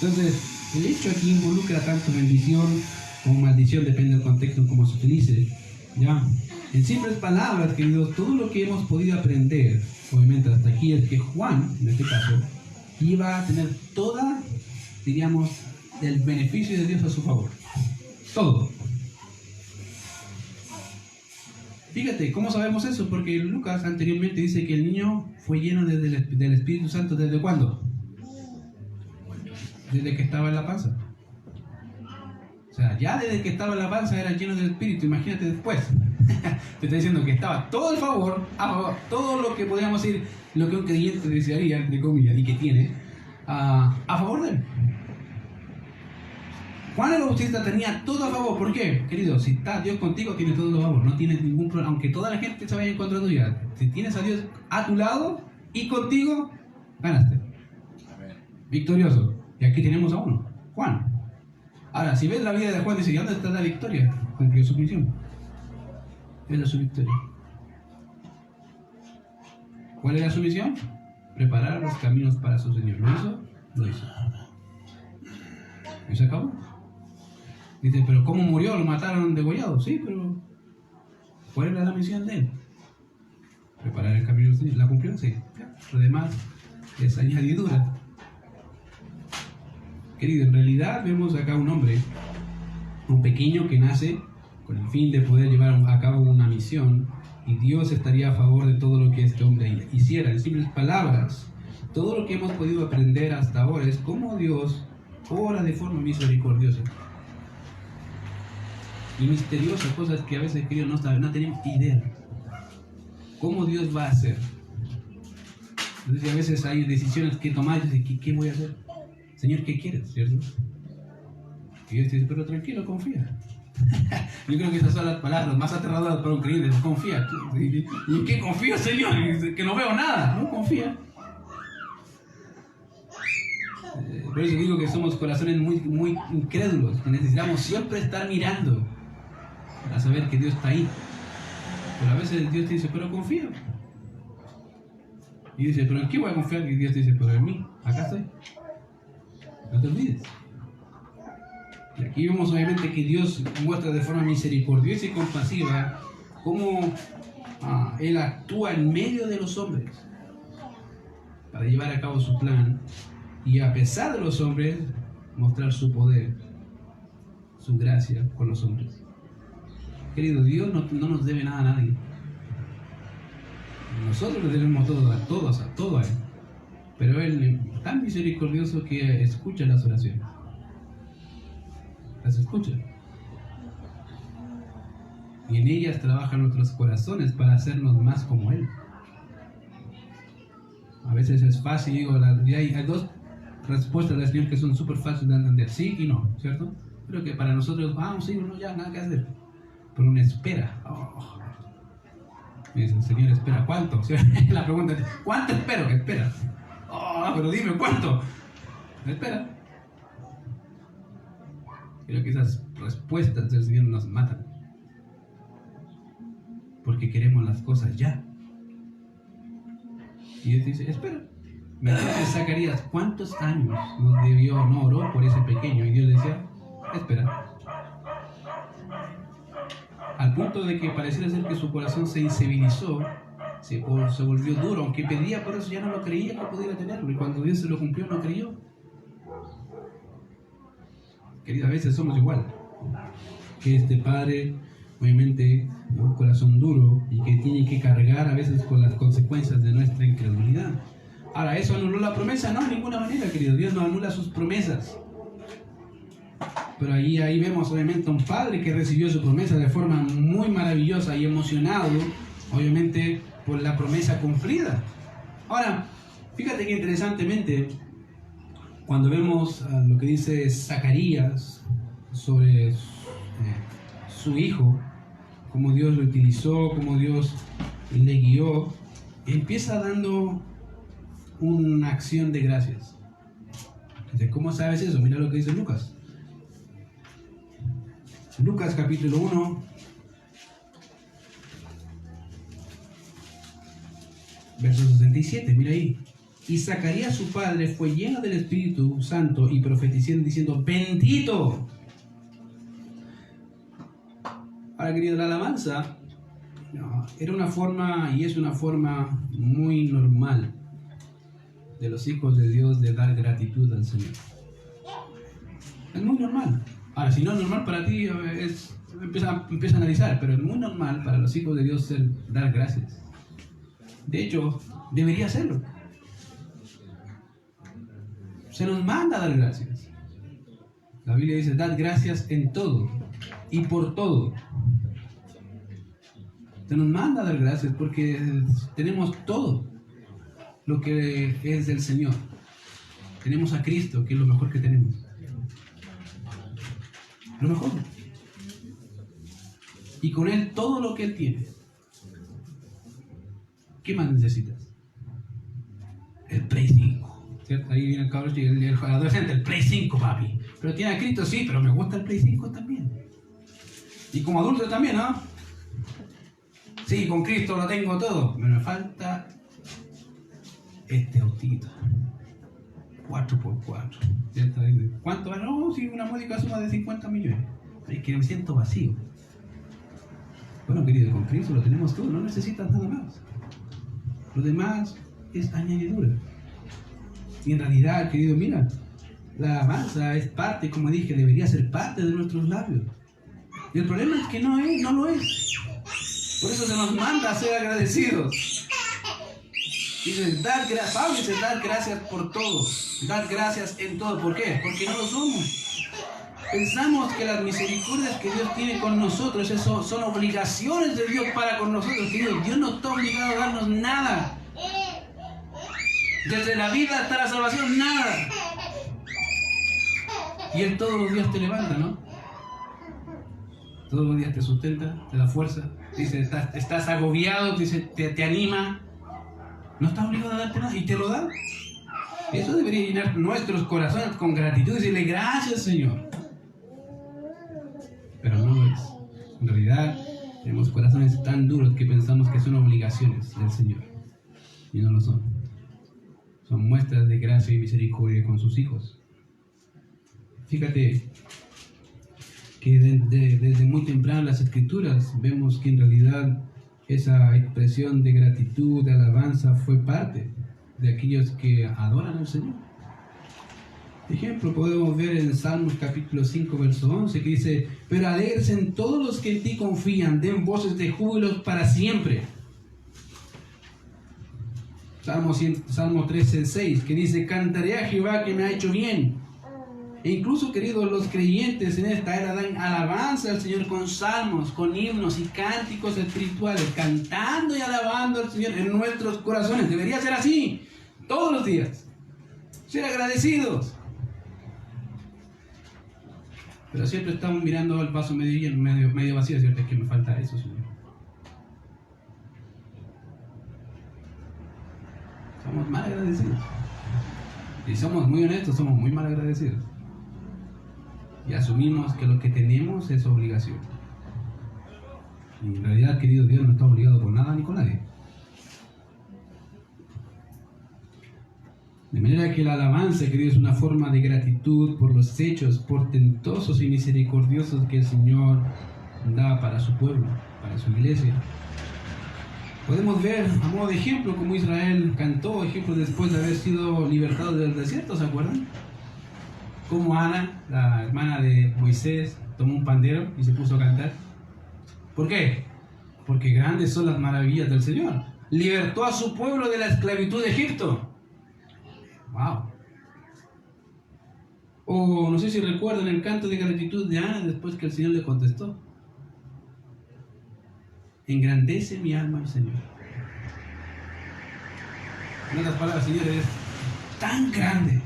S1: Entonces, el hecho aquí involucra tanto bendición como maldición, depende del contexto en cómo se utilice. ¿Ya? En simples palabras, queridos, todo lo que hemos podido aprender, obviamente hasta aquí, es que Juan, en este caso, iba a tener toda, diríamos, el beneficio de Dios a su favor. Todo. Fíjate, ¿cómo sabemos eso? Porque Lucas anteriormente dice que el niño fue lleno del Espíritu Santo, ¿desde cuándo? Desde que estaba en la panza. O sea, ya desde que estaba en la panza era lleno del Espíritu. Imagínate después. Te está diciendo que estaba todo a favor, todo lo que podríamos decir, lo que un creyente desearía, entre comillas, y que tiene, a favor de él. Juan el Bautista tenía todo a favor. ¿Por qué? Querido, si está Dios contigo, tienes todo a favor. No tienes ningún problema. Aunque toda la gente se vaya en contra tuya, si tienes a Dios a tu lado y contigo, ganaste. Victorioso. Y aquí tenemos a uno, Juan. Ahora, si ves la vida de Juan, dice, ¿y dónde está la victoria? Cumplió su misión. Era su victoria. ¿Cuál era su misión? Preparar los caminos para su Señor. ¿Lo hizo? Lo hizo. ¿Y se acabó? Dice, pero ¿cómo murió? ¿Lo mataron degollado? Sí, pero ¿cuál era la misión de él? Preparar el camino del Señor. ¿La cumplió? Sí. Lo demás es añadidura. Querido, en realidad vemos acá un hombre, un pequeño que nace con el fin de poder llevar a cabo una misión, y Dios estaría a favor de todo lo que este hombre hiciera. En simples palabras, todo lo que hemos podido aprender hasta ahora es cómo Dios obra de forma misericordiosa y misteriosa, cosas que a veces, querido, no tenemos idea cómo Dios va a hacer. Entonces a veces hay decisiones que tomar y dices, ¿qué voy a hacer? Señor, ¿qué quieres? ¿Cierto? Y Dios dice, pero tranquilo, confía. Yo creo que esas son las palabras más aterradoras para un creyente. Confía. ¿Y en qué confío, Señor? Que no veo nada. No, confía. Por eso digo que somos corazones muy incrédulos, que necesitamos siempre estar mirando para saber que Dios está ahí. Pero a veces Dios te dice, pero confía. Y dice, pero ¿en qué voy a confiar? Y Dios te dice, pero en mí, acá estoy. No te olvides. Y aquí vemos obviamente que Dios muestra de forma misericordiosa y compasiva cómo Él actúa en medio de los hombres para llevar a cabo su plan, y a pesar de los hombres mostrar su poder, su gracia con los hombres. Querido, Dios no nos debe nada a nadie. Nosotros le debemos todo a Él. Pero Él es tan misericordioso que escucha las oraciones. Las escucha. Y en ellas trabajan nuestros corazones para hacernos más como Él. A veces es fácil, digo, hay dos respuestas del Señor que son súper fáciles de entender, sí y no, ¿cierto? Pero que para nosotros, vamos, sí o no, ya, nada que hacer. Pero una espera. Me dice, Señor, espera, ¿cuánto? O sea, la pregunta es, ¿cuánto espero? ¿Qué esperas? Pero dime, ¿cuánto? Espera. Creo que esas respuestas del Señor nos matan. Porque queremos las cosas ya. Y Dios dice, espera. Me dice Zacarías, ¿cuántos años no oró por ese pequeño? Y Dios le decía, espera. Al punto de que pareciera ser que su corazón se insensibilizó, se volvió duro, aunque pedía por eso, ya no lo creía que pudiera tenerlo. Y cuando Dios se lo cumplió, no creyó. Querido, a veces somos igual que este padre, obviamente, un corazón duro y que tiene que cargar a veces con las consecuencias de nuestra incredulidad. Ahora, ¿eso anuló la promesa? No, de ninguna manera, querido. Dios no anula sus promesas. Pero ahí vemos, obviamente, un padre que recibió su promesa de forma muy maravillosa y emocionado, obviamente, por la promesa cumplida. Ahora, fíjate que interesantemente, cuando vemos lo que dice Zacarías sobre su hijo, cómo Dios lo utilizó, cómo Dios le guió, empieza dando una acción de gracias. Dice, ¿cómo sabes eso? Mira lo que dice Lucas. Lucas capítulo 1, verso 67, mira ahí. Y Zacarías su padre fue lleno del Espíritu Santo y profetizando diciendo, bendito. Ahora, querido, la alabanza era una forma y es una forma muy normal de los hijos de Dios de dar gratitud al Señor. Es muy normal. Ahora, si no es normal para ti, empieza a analizar, pero es muy normal para los hijos de Dios dar gracias. De hecho, debería hacerlo. Se nos manda a dar gracias. La Biblia dice, dad gracias en todo y por todo. Se nos manda a dar gracias porque tenemos todo lo que es del Señor. Tenemos a Cristo, que es lo mejor que tenemos. Lo mejor. Y con Él todo lo que Él tiene. ¿Qué más necesitas? El Play 5. ¿Cierto? Ahí viene el cabrón y el adolescente, el Play 5, papi. Pero tiene a Cristo, sí, pero me gusta el Play 5 también. Y como adulto también, ¿no? Sí, con Cristo lo tengo todo. Me falta este autito. 4x4. ¿Cierto? ¿Cuánto? No, sí, una módica suma de 50 millones. Es que me siento vacío. Bueno, querido, con Cristo lo tenemos todo, no necesitas nada más. Lo demás es añadidura. Y en realidad, querido, mira, la alabanza es parte, como dije, debería ser parte de nuestros labios. Y el problema es que no lo es. Por eso se nos manda a ser agradecidos. Dice, Pablo dice, dar gracias por todo. Dar gracias en todo. ¿Por qué? Porque no lo somos. Pensamos que las misericordias que Dios tiene con nosotros, eso son obligaciones de Dios para con nosotros. Dios no está obligado a darnos nada. Desde la vida hasta la salvación, nada. Y Él todos los días te levanta, ¿no? Todos los días te sustenta, te da fuerza. Dice, estás agobiado, dice, te anima. No está obligado a darte nada y te lo da. Eso debería llenar nuestros corazones con gratitud y decirle, gracias, Señor. Pero no lo es. En realidad, tenemos corazones tan duros que pensamos que son obligaciones del Señor. Y no lo son. Son muestras de gracia y misericordia con sus hijos. Fíjate que desde muy temprano en las Escrituras vemos que en realidad esa expresión de gratitud, de alabanza, fue parte de aquellos que adoran al Señor. Por ejemplo, podemos ver en Salmos capítulo 5, verso 11, que dice, pero alégrense todos los que en ti confían, den voces de júbilo para siempre. Salmo 13, 6, que dice, cantaré a Jehová que me ha hecho bien. E incluso, queridos, los creyentes en esta era dan alabanza al Señor con salmos, con himnos y cánticos espirituales, cantando y alabando al Señor en nuestros corazones. Debería ser así, todos los días. Ser agradecidos. Pero siempre estamos mirando el vaso medio lleno, medio vacío, ¿cierto? Es que me falta eso, Señor. Somos mal agradecidos. Y somos muy honestos, somos muy mal agradecidos. Y asumimos que lo que tenemos es obligación. Y en realidad, querido, Dios no está obligado por nada ni con nadie. De manera que la alabanza, querido, es una forma de gratitud por los hechos portentosos y misericordiosos que el Señor da para su pueblo, para su iglesia. Podemos ver, a modo de ejemplo, como Israel cantó, ejemplo, después de haber sido libertado del desierto, ¿se acuerdan? Como Ana, la hermana de Moisés, tomó un pandero y se puso a cantar. ¿Por qué? Porque grandes son las maravillas del Señor. Libertó a su pueblo de la esclavitud de Egipto. ¡Wow! O no sé si recuerdan el canto de gratitud de Ana después que el Señor le contestó. Engrandece mi alma al Señor. En otras palabras, Señor, eres tan grande.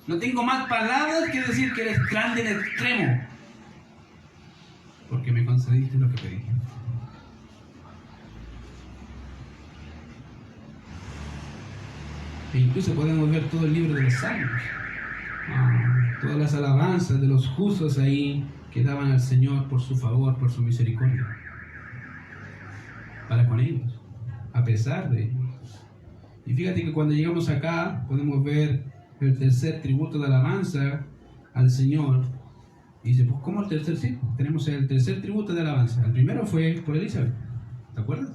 S1: No tengo más palabras que decir que eres grande en extremo. Porque me concediste lo que pedí. E incluso podemos ver todo el libro de los Salmos. Todas las alabanzas de los justos ahí que daban al Señor por su favor, por su misericordia. Para con ellos, a pesar de ellos. Y fíjate que cuando llegamos acá podemos ver el tercer tributo de alabanza al Señor. Y dice, pues ¿cómo el tercer? Sí, tenemos el tercer tributo de alabanza. El primero fue por Elizabeth, ¿te acuerdas?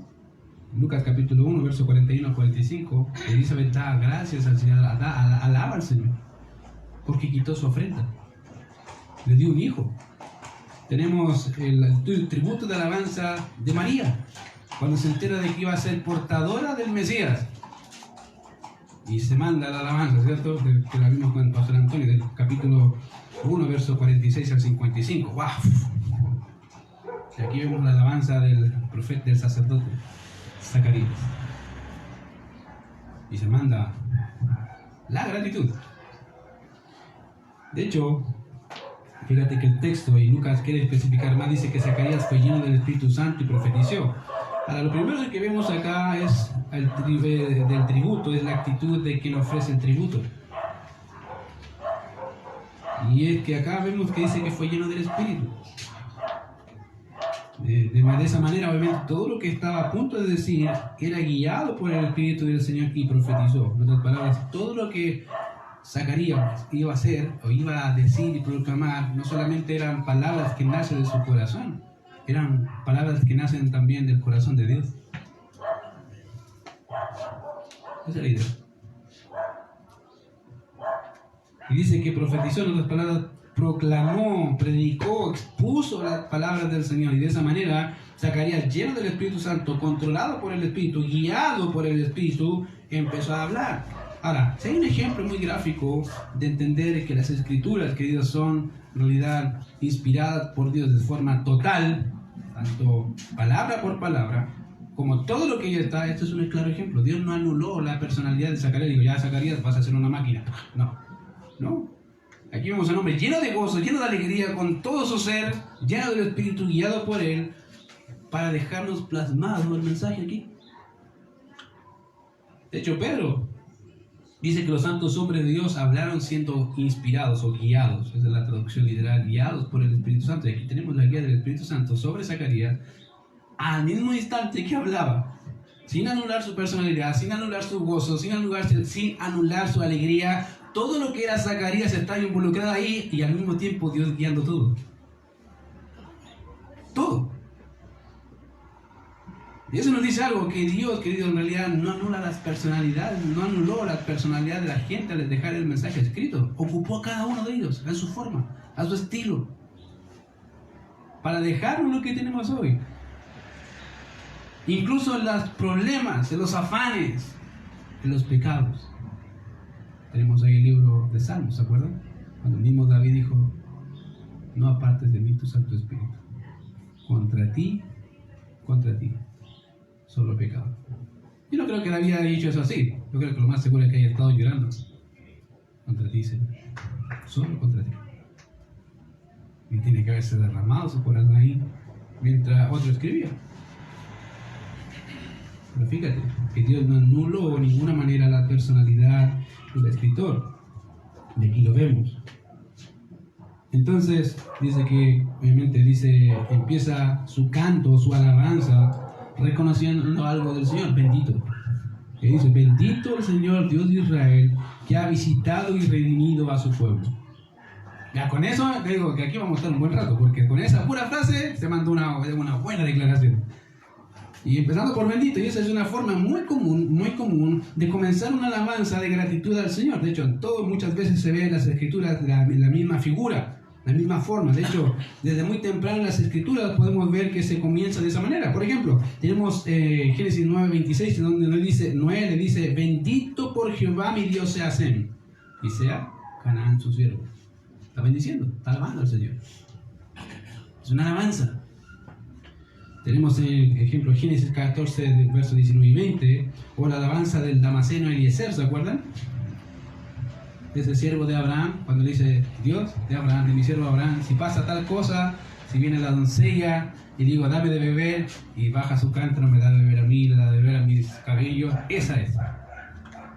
S1: Lucas capítulo 1, verso 41 al 45, Elizabeth da gracias al Señor, alaba al Señor, porque quitó su ofrenda, le dio un hijo. Tenemos el tributo de alabanza de María, cuando se entera de que iba a ser portadora del Mesías. Y se manda la alabanza, ¿cierto? Que la vimos con el pastor Antonio, del capítulo 1, verso 46 al 55. ¡Wow! Y aquí vemos la alabanza del profeta, del sacerdote Zacarías. Y se manda la gratitud. De hecho, fíjate que el texto, y Lucas quiere especificar más, dice que Zacarías fue lleno del Espíritu Santo y profetizó. Ahora, lo primero que vemos acá es del tributo, es la actitud de quien ofrece el tributo. Y es que acá vemos que dice que fue lleno del Espíritu. De esa manera, obviamente, todo lo que estaba a punto de decir era guiado por el Espíritu del Señor y profetizó. En otras palabras, todo lo que Zacarías iba a hacer, o iba a decir y proclamar, no solamente eran palabras que nacen de su corazón, eran palabras que nacen también del corazón de Dios. Esa es la idea. Y dice que profetizó, en otras palabras, proclamó, predicó, expuso las palabras del Señor. Y de esa manera, Zacarías, lleno del Espíritu Santo, controlado por el Espíritu, guiado por el Espíritu, empezó a hablar. Ahora, si hay un ejemplo muy gráfico de entender que las Escrituras, queridos, son en realidad inspiradas por Dios de forma total, tanto palabra por palabra, como todo lo que ahí está, esto es un claro ejemplo. Dios no anuló la personalidad de Zacarías. Digo, ya Zacarías, vas a ser una máquina. No. Aquí vemos a un hombre lleno de gozo, lleno de alegría, con todo su ser, lleno del Espíritu, guiado por Él, para dejarnos plasmado el mensaje aquí. De hecho, Pedro dice que los santos hombres de Dios hablaron siendo inspirados o guiados. Esa es la traducción literal, guiados por el Espíritu Santo. Y aquí tenemos la guía del Espíritu Santo sobre Zacarías, al mismo instante que hablaba, sin anular su personalidad, sin anular su gozo, sin anular su alegría. Todo lo que era Zacarías estaba involucrado ahí, y al mismo tiempo Dios guiando todo. Todo. Y eso nos dice algo, que Dios, querido, en realidad no anula las personalidades, no anuló la personalidad de la gente al dejar el mensaje escrito. Ocupó a cada uno de ellos, a su forma, a su estilo, para dejarnos lo que tenemos hoy. Incluso en los problemas, en los afanes, en los pecados. Tenemos ahí el libro de Salmos, ¿se acuerdan? Cuando el mismo David dijo, no apartes de mí tu Santo Espíritu. Contra ti, solo pecado. Yo no creo que David haya dicho eso así. Yo creo que lo más seguro es que haya estado llorando. Contra ti, Señor. Solo contra ti. Y tiene que haberse derramado su corazón ahí mientras otro escribía. Pero fíjate, que Dios no anuló de ninguna manera la personalidad del escritor. De aquí lo vemos. Entonces, dice que, obviamente, empieza su canto, su alabanza, reconociendo algo del Señor, bendito. Que dice, bendito el Señor Dios de Israel, que ha visitado y redimido a su pueblo. Ya con eso, te digo que aquí vamos a estar un buen rato, porque con esa pura frase se mandó una buena declaración. Y empezando por bendito, y esa es una forma muy común de comenzar una alabanza de gratitud al Señor. De hecho, muchas veces se ve en las Escrituras la misma figura, la misma forma. De hecho, desde muy temprano en las Escrituras podemos ver que se comienza de esa manera. Por ejemplo, tenemos Génesis 9:26, donde Noé le dice, bendito por Jehová mi Dios sea Sem, y sea Canaán su siervo. Está bendiciendo, está alabando al Señor. Es una alabanza. Tenemos el ejemplo Génesis 14, versos 19 y 20, o la alabanza del Damaseno Eliezer, ¿se acuerdan? Ese siervo de Abraham, cuando le dice, Dios de Abraham, de mi siervo Abraham, si pasa tal cosa, si viene la doncella y digo, dame de beber, y baja su cántaro, me da de beber a mí, le da de beber a mis cabellos, esa es.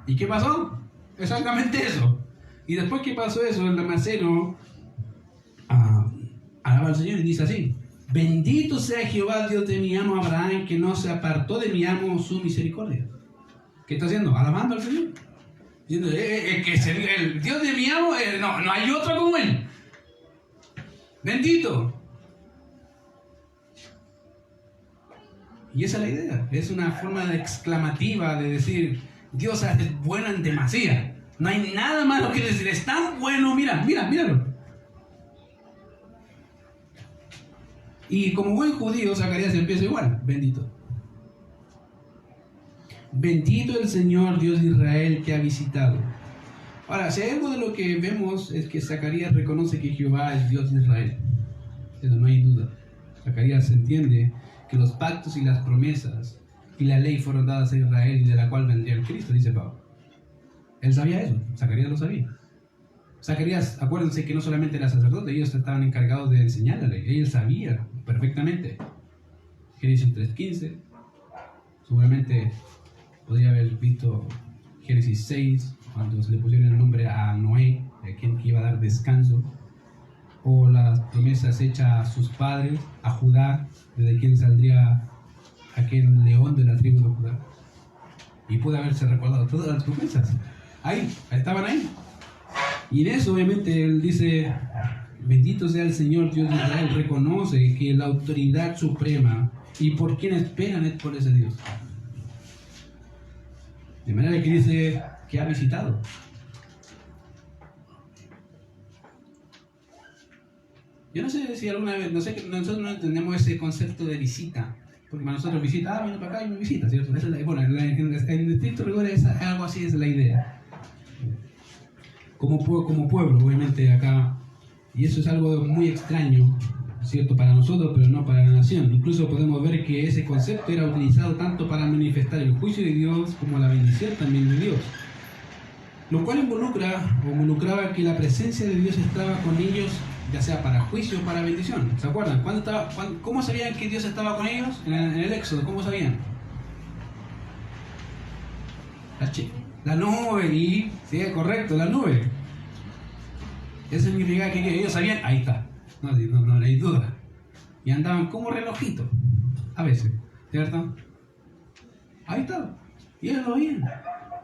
S1: ¿Y qué pasó? Exactamente eso. Y después que pasó eso, el Damaseno alaba al Señor y dice así, bendito sea Jehová, Dios de mi amo Abraham, que no se apartó de mi amo su misericordia. ¿Qué está haciendo? Alabando al Señor. Diciendo, que el Dios de mi amo, no hay otro como Él. Bendito. Y esa es la idea. Es una forma exclamativa de decir, Dios es bueno en demasía. No hay nada malo que decir, es tan bueno, míralo. Y como buen judío, Zacarías empieza igual, bendito. Bendito el Señor Dios de Israel que ha visitado. Ahora, si hay algo de lo que vemos es que Zacarías reconoce que Jehová es Dios de Israel. Eso no hay duda. Zacarías entiende que los pactos y las promesas y la ley fueron dadas a Israel y de la cual vendría el Cristo, dice Pablo. Él sabía eso, Zacarías lo sabía. Zacarías, acuérdense que no solamente era sacerdote, ellos estaban encargados de enseñar la ley. Él sabía perfectamente. Génesis 3:15. Seguramente podría haber visto Génesis 6, cuando se le pusieron el nombre a Noé, a quien iba a dar descanso. O las promesas hechas a sus padres, a Judá, desde quien saldría aquel león de la tribu de Judá. Y puede haberse recordado todas las promesas. Ahí, estaban ahí. Y en eso obviamente él dice, bendito sea el Señor Dios de Israel, reconoce que la autoridad suprema y por quien esperan es por ese Dios. De manera que dice que ha visitado. Yo no sé si alguna vez, nosotros no entendemos ese concepto de visita, porque para nosotros visita, viene para acá y me visita, ¿cierto? Bueno, en estricto rigor es algo así, es la idea. Como pueblo, obviamente acá, y eso es algo muy extraño, ¿cierto? Para nosotros, pero no para la nación. Incluso podemos ver que ese concepto era utilizado tanto para manifestar el juicio de Dios como la bendición también de Dios. Lo cual involucraba que la presencia de Dios estaba con ellos, ya sea para juicio o para bendición. ¿Se acuerdan? ¿Cómo sabían que Dios estaba con ellos? En el Éxodo, ¿cómo sabían? La nube, sí, correcto, la nube. Eso significa que ellos sabían, ahí está, no hay duda. Y andaban como relojitos, a veces, ¿cierto? Ahí está, y ellos lo veían.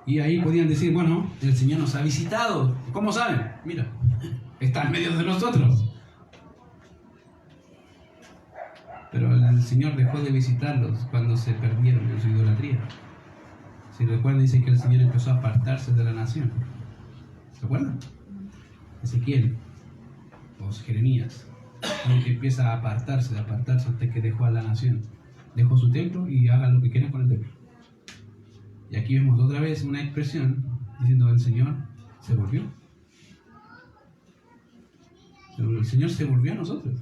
S1: Y ahí podían decir, bueno, el Señor nos ha visitado. ¿Cómo saben? Mira, está en medio de nosotros. Pero el Señor dejó de visitarlos cuando se perdieron en su idolatría. Si recuerdan, dice que el Señor empezó a apartarse de la nación. ¿Se acuerdan? Ezequiel o Jeremías, que empieza a apartarse hasta que dejó a la nación. Dejó su templo y haga lo que quiera con el templo. Y aquí vemos otra vez una expresión diciendo el Señor se volvió. El Señor se volvió a nosotros.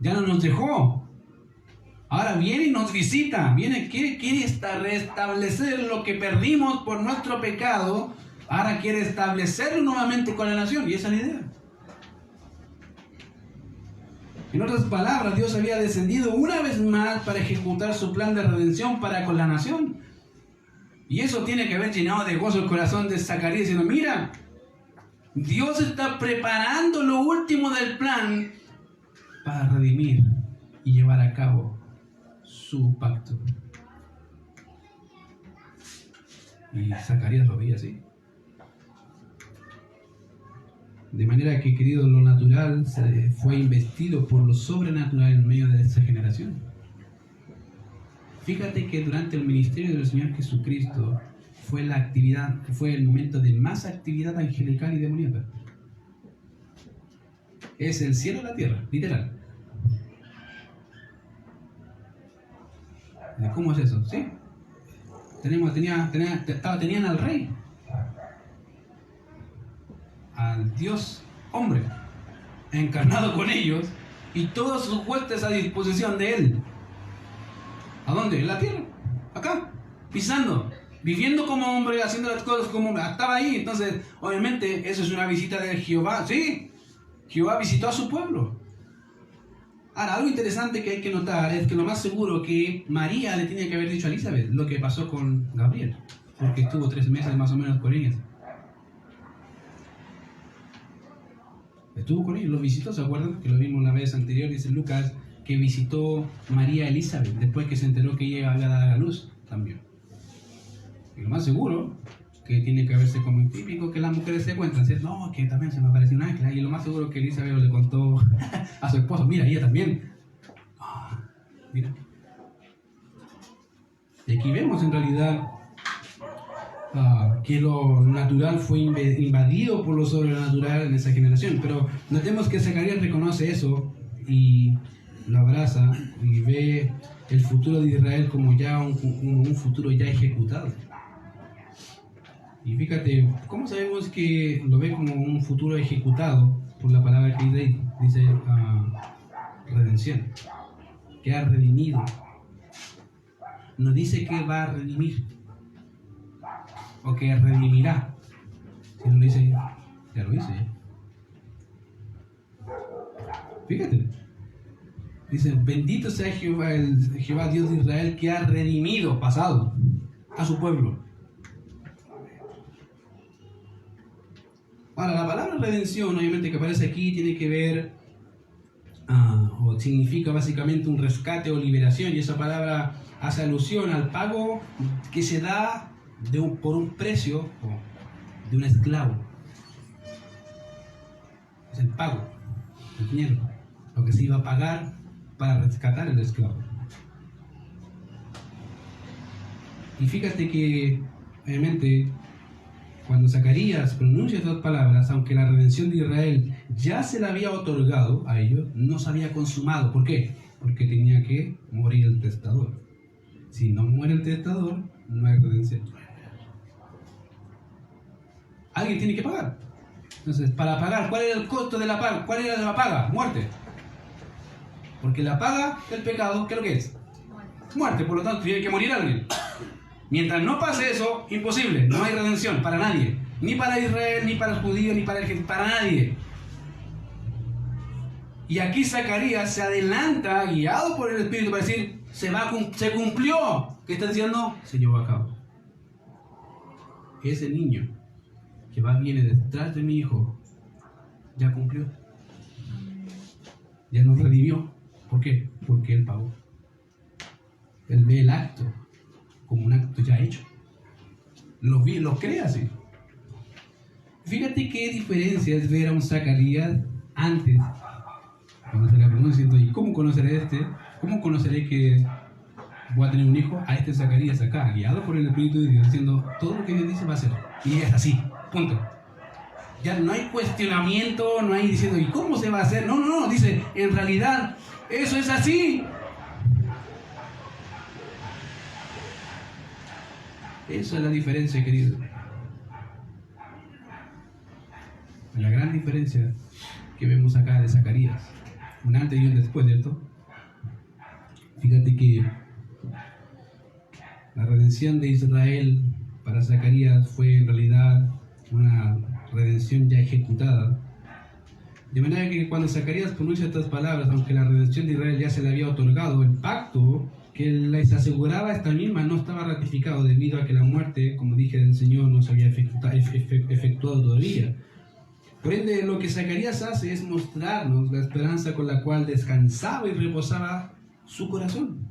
S1: Ya no nos dejó. Ahora viene y nos visita. Quiere restablecer lo que perdimos por nuestro pecado. Ahora quiere establecerlo nuevamente con la nación. Y esa es la idea. En otras palabras, Dios había descendido una vez más para ejecutar su plan de redención para con la nación. Y eso tiene que haber llenado de gozo el corazón de Zacarías diciendo, mira, Dios está preparando lo último del plan para redimir y llevar a cabo su pacto. Y Zacarías lo veía así. De manera que, querido, lo natural se fue investido por lo sobrenatural en medio de esta generación. Fíjate que durante el ministerio del Señor Jesucristo fue el momento de más actividad angelical y demoníaca. Es el cielo y la tierra, literal. ¿Cómo es eso? ¿Sí? Tenían al rey, al Dios hombre, encarnado con ellos, y todas sus huestes a disposición de él. ¿A dónde? En la tierra, acá, pisando, viviendo como hombre, haciendo las cosas como hombre. Estaba ahí, entonces, obviamente, eso es una visita de Jehová. Sí, Jehová visitó a su pueblo. Ahora, algo interesante que hay que notar es que lo más seguro que María le tiene que haber dicho a Elizabeth lo que pasó con Gabriel, porque estuvo 3 meses más o menos con ellas. Estuvo con ellos, los visitó, ¿se acuerdan? Que lo vimos la vez anterior, dice Lucas, que visitó María a Elizabeth después que se enteró que ella había dado a la luz también. Y lo más seguro que tiene que verse como típico que las mujeres se cuentan, ¿cierto? No, que también se me apareció un ángel. Y lo más seguro que Elizabeth le contó a su esposo, mira, ella también. Mira. Y aquí vemos en realidad que lo natural fue invadido por lo sobrenatural en esa generación. Pero notemos que Zacarías reconoce eso y lo abraza y ve el futuro de Israel como ya un futuro ya ejecutado. Y fíjate, ¿cómo sabemos que lo ve como un futuro ejecutado? Por la palabra que dice redención, que ha redimido. No dice que va a redimir o que redimirá, sino dice, ya lo hice. Fíjate, dice, bendito sea Jehová Dios de Israel, que ha redimido, pasado, a su pueblo. Ahora, la palabra redención, obviamente, que aparece aquí, tiene que ver, o significa básicamente un rescate o liberación, y esa palabra hace alusión al pago que se da por un precio de un esclavo. Es el pago, el dinero, lo que se iba a pagar para rescatar al esclavo. Y fíjate que, obviamente, cuando Zacarías pronuncia estas palabras, aunque la redención de Israel ya se la había otorgado a ellos, no se había consumado. ¿Por qué? Porque tenía que morir el testador. Si no muere el testador, no hay redención. Alguien tiene que pagar. Entonces, para pagar, ¿cuál era el costo de la paga? ¿Cuál era la paga? Muerte. Porque la paga del pecado, ¿qué es lo que es? Muerte. Por lo tanto, tiene que morir alguien. Mientras no pase eso, imposible. No hay redención para nadie. Ni para Israel, ni para los judíos, ni para el gentil, para nadie. Y aquí Zacarías se adelanta, guiado por el Espíritu, para decir, se cumplió. ¿Qué está diciendo? Se llevó a cabo. Ese niño que viene detrás de mi hijo, ya cumplió. Ya nos redimió. ¿Por qué? Porque Él pagó. Él ve el acto como un acto ya hecho. Lo cree así. Fíjate qué diferencia es ver a un Zacarías antes, cuando se le pregunta diciendo, ¿y cómo conoceré ¿Cómo conoceré que voy a tener un hijo? A este Zacarías acá, guiado por el Espíritu de Dios, diciendo, todo lo que Dios dice va a ser. Y es así, punto. Ya no hay cuestionamiento, no hay diciendo, ¿y cómo se va a hacer? No, dice, en realidad, eso es así. Esa es la diferencia, querido. La gran diferencia que vemos acá de Zacarías. Un antes y un después, ¿cierto? Fíjate que la redención de Israel para Zacarías fue en realidad una redención ya ejecutada. De manera que cuando Zacarías pronuncia estas palabras, aunque la redención de Israel ya se le había otorgado, el pacto que les aseguraba esta misma no estaba ratificado debido a que la muerte, como dije, del Señor no se había efectuado todavía. Por ende, lo que Zacarías hace es mostrarnos la esperanza con la cual descansaba y reposaba su corazón.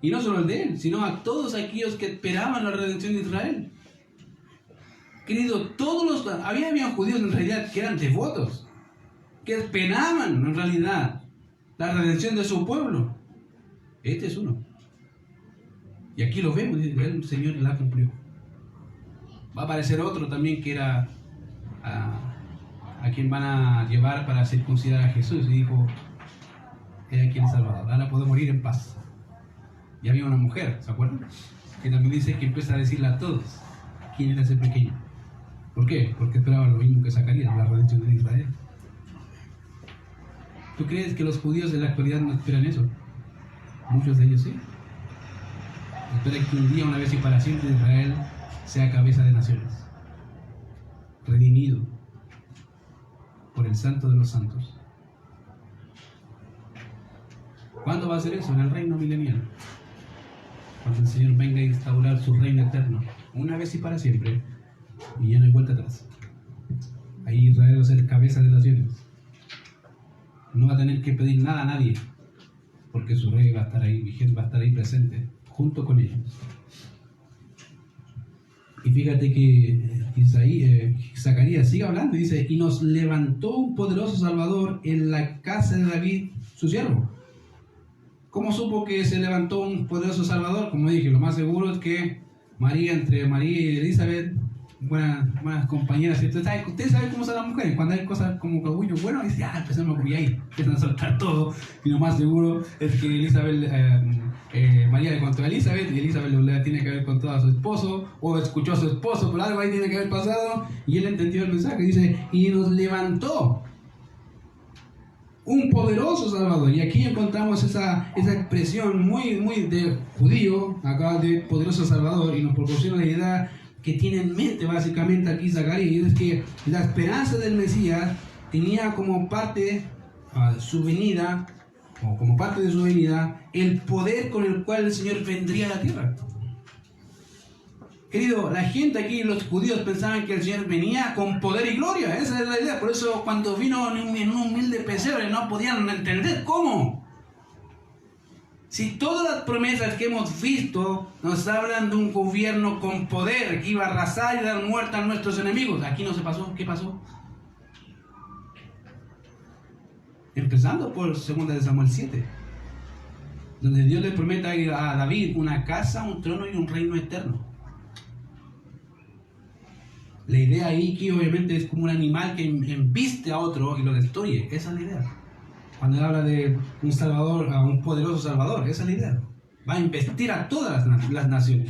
S1: Y no solo el de él, sino a todos aquellos que esperaban la redención de Israel. Querido, había judíos en realidad que eran devotos, que esperaban en realidad la redención de su pueblo. Este es uno. Y aquí lo vemos, el Señor la cumplió. Va a aparecer otro también que era a quien van a llevar para circuncidar a Jesús. Y dijo, he aquí el Salvador, ahora puedo morir en paz. Y había una mujer, ¿se acuerdan? Que también dice que empieza a decirle a todos quién era ese pequeño. ¿Por qué? Porque esperaba lo mismo que Zacarías, la redención de Israel. ¿Tú crees que los judíos de la actualidad no esperan eso? Muchos de ellos sí. Esperan que un día, una vez y para siempre, Israel sea cabeza de naciones, redimido por el Santo de los Santos. ¿Cuándo va a ser eso? En el reino milenial, cuando el Señor venga a instaurar su reino eterno, una vez y para siempre, y ya no hay vuelta atrás. Ahí Israel va a ser cabeza de naciones. No va a tener que pedir nada a nadie, porque su rey va a estar ahí vigente, va a estar ahí presente, junto con ellos. Y fíjate que Zacarías sigue hablando y dice, y nos levantó un poderoso Salvador en la casa de David, su siervo. ¿Cómo supo que se levantó un poderoso Salvador? Como dije, lo más seguro es que entre María y Elizabeth, buenas compañeras. Ustedes saben cómo son las mujeres. Cuando hay cosas como cagullo, bueno, dicen, ya empezamos a cubrir ahí, empiezan a soltar todo. Y lo más seguro es que María le contó a Elizabeth, y Elizabeth le tiene que haber contado a su esposo, o escuchó a su esposo, por algo ahí tiene que haber pasado, y él entendió el mensaje. Dice, y nos levantó un poderoso Salvador. Y aquí encontramos esa expresión muy de judío, acá de poderoso Salvador, y nos proporciona la idea que tiene en mente básicamente aquí Zacarías, y es que la esperanza del Mesías tenía como parte su venida, o como parte de su venida, el poder con el cual el Señor vendría a la tierra. Querido, la gente aquí, los judíos, pensaban que el Señor venía con poder y gloria. Esa es la idea. Por eso cuando vino en un humilde pesebre no podían entender cómo. Si todas las promesas que hemos visto nos hablan de un gobierno con poder que iba a arrasar y dar muerte a nuestros enemigos, aquí no se pasó. ¿Qué pasó? Empezando por 2 de Samuel 7, donde Dios le promete a David una casa, un trono y un reino eterno. La idea ahí que obviamente es como un animal que embiste a otro y lo destruye. Esa es la idea. Cuando él habla de un salvador, a un poderoso salvador, esa es la idea. Va a investir a todas las naciones.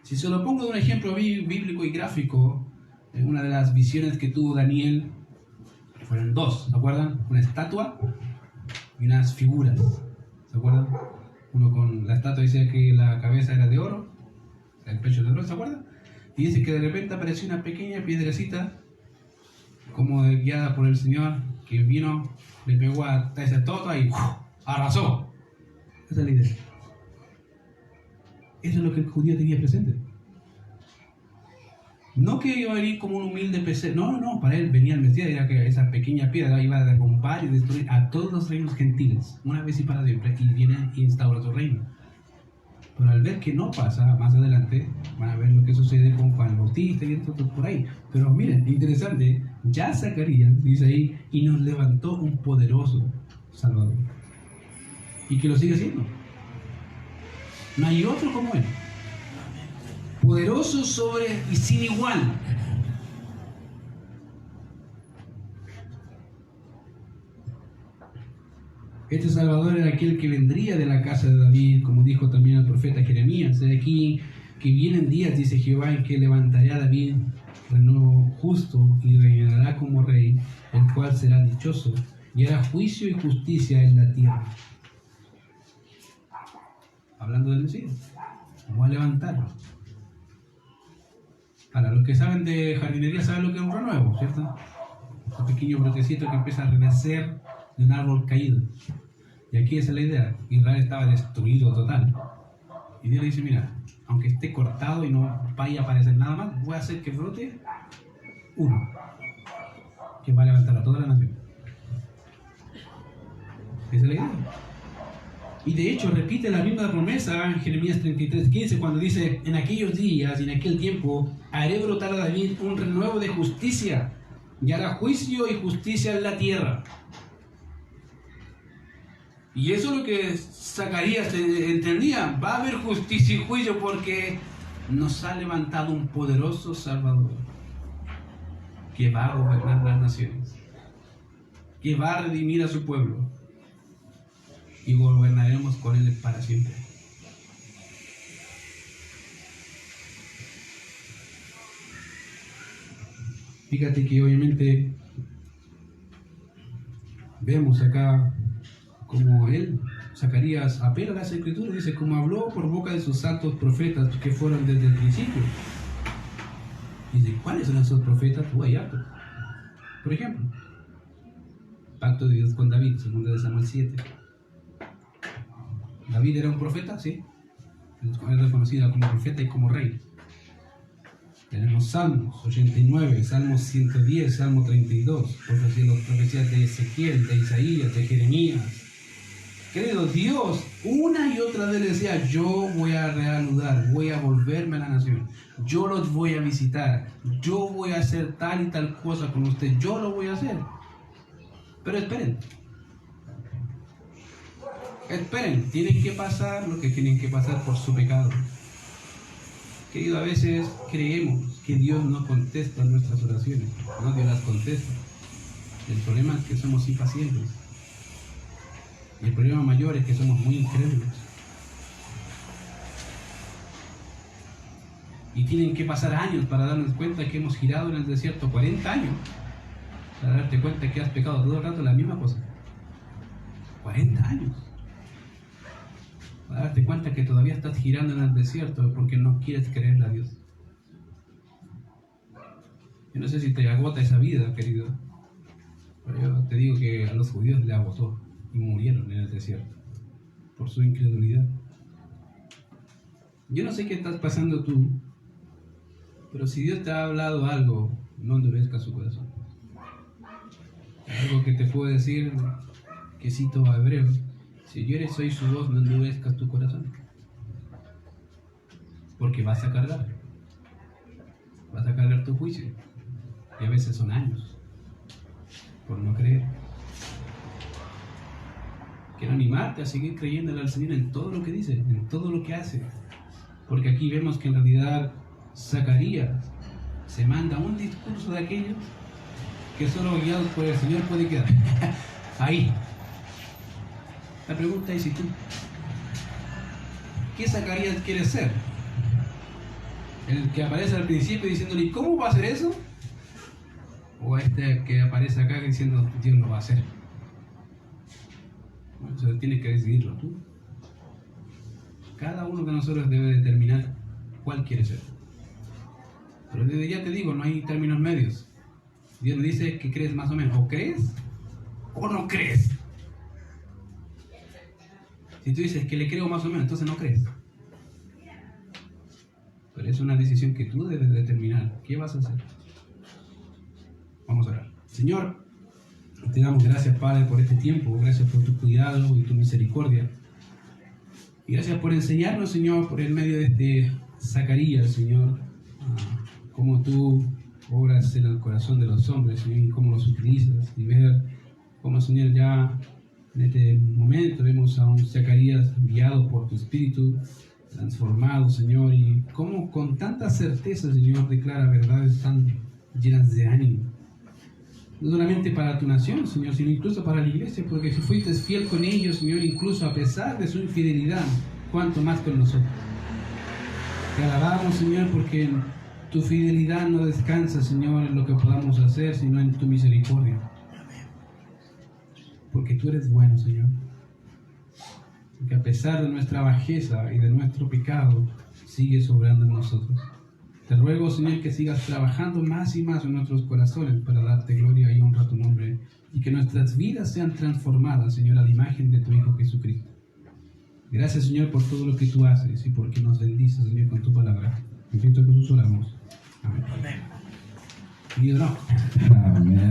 S1: Si se lo pongo de un ejemplo bíblico y gráfico, en una de las visiones que tuvo Daniel, fueron 2, ¿se acuerdan? Una estatua y unas figuras, ¿se acuerdan? Uno con la estatua decía que la cabeza era de oro, el pecho de oro, ¿se acuerdan? Y dice que de repente apareció una pequeña piedrecita, como guiada por el Señor, que vino, le pegó a esa estatua y arrasó. Esa es la idea. Eso es lo que el judío tenía presente. No que iba a venir como un humilde PC, no, para él venía el Mesías, era que esa pequeña piedra iba a derrumbar y destruir a todos los reinos gentiles, una vez y para siempre, y viene e instaura su reino. Pero al ver que no pasa, más adelante van a ver lo que sucede con Juan el Bautista y esto por ahí. Pero miren, interesante, ya Zacarías dice ahí, y nos levantó un poderoso Salvador. Y que lo sigue siendo. No hay otro como él. Poderoso sobre y sin igual. Este Salvador era aquel que vendría de la casa de David, como dijo también el profeta Jeremías. De aquí que vienen días, dice Jehová, en que levantaré a David, renuevo justo, y reinará como rey, el cual será dichoso, y hará juicio y justicia en la tierra. Hablando del Mesías, vamos a levantarlo. Para los que saben de jardinería, saben lo que es un renuevo, ¿cierto? Un pequeño brotecito que empieza a renacer de un árbol caído. Y aquí esa es la idea. Israel estaba destruido total. Y Dios le dice, mira, aunque esté cortado y no vaya a aparecer nada más, voy a hacer que brote uno, que va a levantar a toda la nación. Esa es la idea. Y de hecho repite la misma promesa en Jeremías 33:15, cuando dice, en aquellos días y en aquel tiempo haré brotar a David un renuevo de justicia, y hará juicio y justicia en la tierra. Y eso es lo que Zacarías entendía. Va a haber justicia y juicio porque nos ha levantado un poderoso Salvador que va a gobernar las naciones, que va a redimir a su pueblo, y gobernaremos con él para siempre. Fíjate que obviamente vemos acá como él, Zacarías, apela a las escrituras, dice, como habló por boca de sus santos profetas que fueron desde el principio. Dice, ¿cuáles son esos profetas? Hay hartos. Por ejemplo, pacto de Dios con David, 2 de Samuel 7. David era un profeta, sí. Es reconocido como profeta y como rey. Tenemos Salmos 89, Salmos 110, Salmo 32, profecías de Ezequiel, de Isaías, de Jeremías. Querido, Dios una y otra vez decía, yo voy a reanudar, voy a volverme a la nación, yo los voy a visitar, yo voy a hacer tal y tal cosa con usted, yo lo voy a hacer. Pero esperen, tienen que pasar lo que tienen que pasar por su pecado. Querido, a veces creemos que Dios no contesta nuestras oraciones, no, Dios las contesta. El problema es que somos impacientes. Y el problema mayor es que somos muy incrédulos. Y tienen que pasar años para darnos cuenta que hemos girado en el desierto 40 años. Para darte cuenta que has pecado todo el rato la misma cosa. 40 años. Para darte cuenta que todavía estás girando en el desierto porque no quieres creerle a Dios. Yo no sé si te agota esa vida, querido. Pero yo te digo que a los judíos le agotó. Y murieron en el desierto por su incredulidad. Yo no sé qué estás pasando tú, pero si Dios te ha hablado algo, no endurezcas su corazón. Algo que te puedo decir, que cito a Hebreos, si yo soy su voz, no endurezcas tu corazón, porque vas a cargar tu juicio, y a veces son años. por no creer. Quiero animarte a seguir creyéndole al Señor en todo lo que dice, en todo lo que hace. Porque aquí vemos que en realidad Zacarías se manda un discurso de aquellos que solo guiados por el Señor puede quedar. Ahí. La pregunta es: ¿y tú? ¿Qué Zacarías quiere ser? ¿El que aparece al principio diciéndole ¿y cómo va a hacer eso? ¿O este que aparece acá diciendo Dios lo va a hacer? Bueno, eso tienes que decidirlo tú. Cada uno de nosotros debe determinar cuál quiere ser. Pero desde ya te digo, no hay términos medios. Dios me dice que crees más o menos. O crees o no crees. Si tú dices que le creo más o menos, entonces no crees. Pero es una decisión que tú debes determinar. ¿Qué vas a hacer? Vamos a orar. Señor, te damos gracias, Padre, por este tiempo. Gracias por tu cuidado y tu misericordia. Y gracias por enseñarnos, Señor, por el medio de este Zacarías, Señor, cómo tú obras en el corazón de los hombres, Señor, y cómo los utilizas. Y ver cómo, Señor, ya en este momento vemos a un Zacarías enviado por tu Espíritu, transformado, Señor, y cómo con tanta certeza, Señor, declara verdades tan llenas de ánimo. No solamente para tu nación, Señor, sino incluso para la iglesia, porque si fuiste fiel con ellos, Señor, incluso a pesar de su infidelidad, cuánto más con nosotros. Te alabamos, Señor, porque tu fidelidad no descansa, Señor, en lo que podamos hacer, sino en tu misericordia. Porque tú eres bueno, Señor. Que a pesar de nuestra bajeza y de nuestro pecado, sigues obrando en nosotros. Te ruego, Señor, que sigas trabajando más y más en nuestros corazones para darte gloria y honra a tu nombre, y que nuestras vidas sean transformadas, Señor, a la imagen de tu Hijo Jesucristo. Gracias, Señor, por todo lo que tú haces y porque nos bendices, Señor, con tu palabra. En Cristo Jesús oramos. Amén. Amén.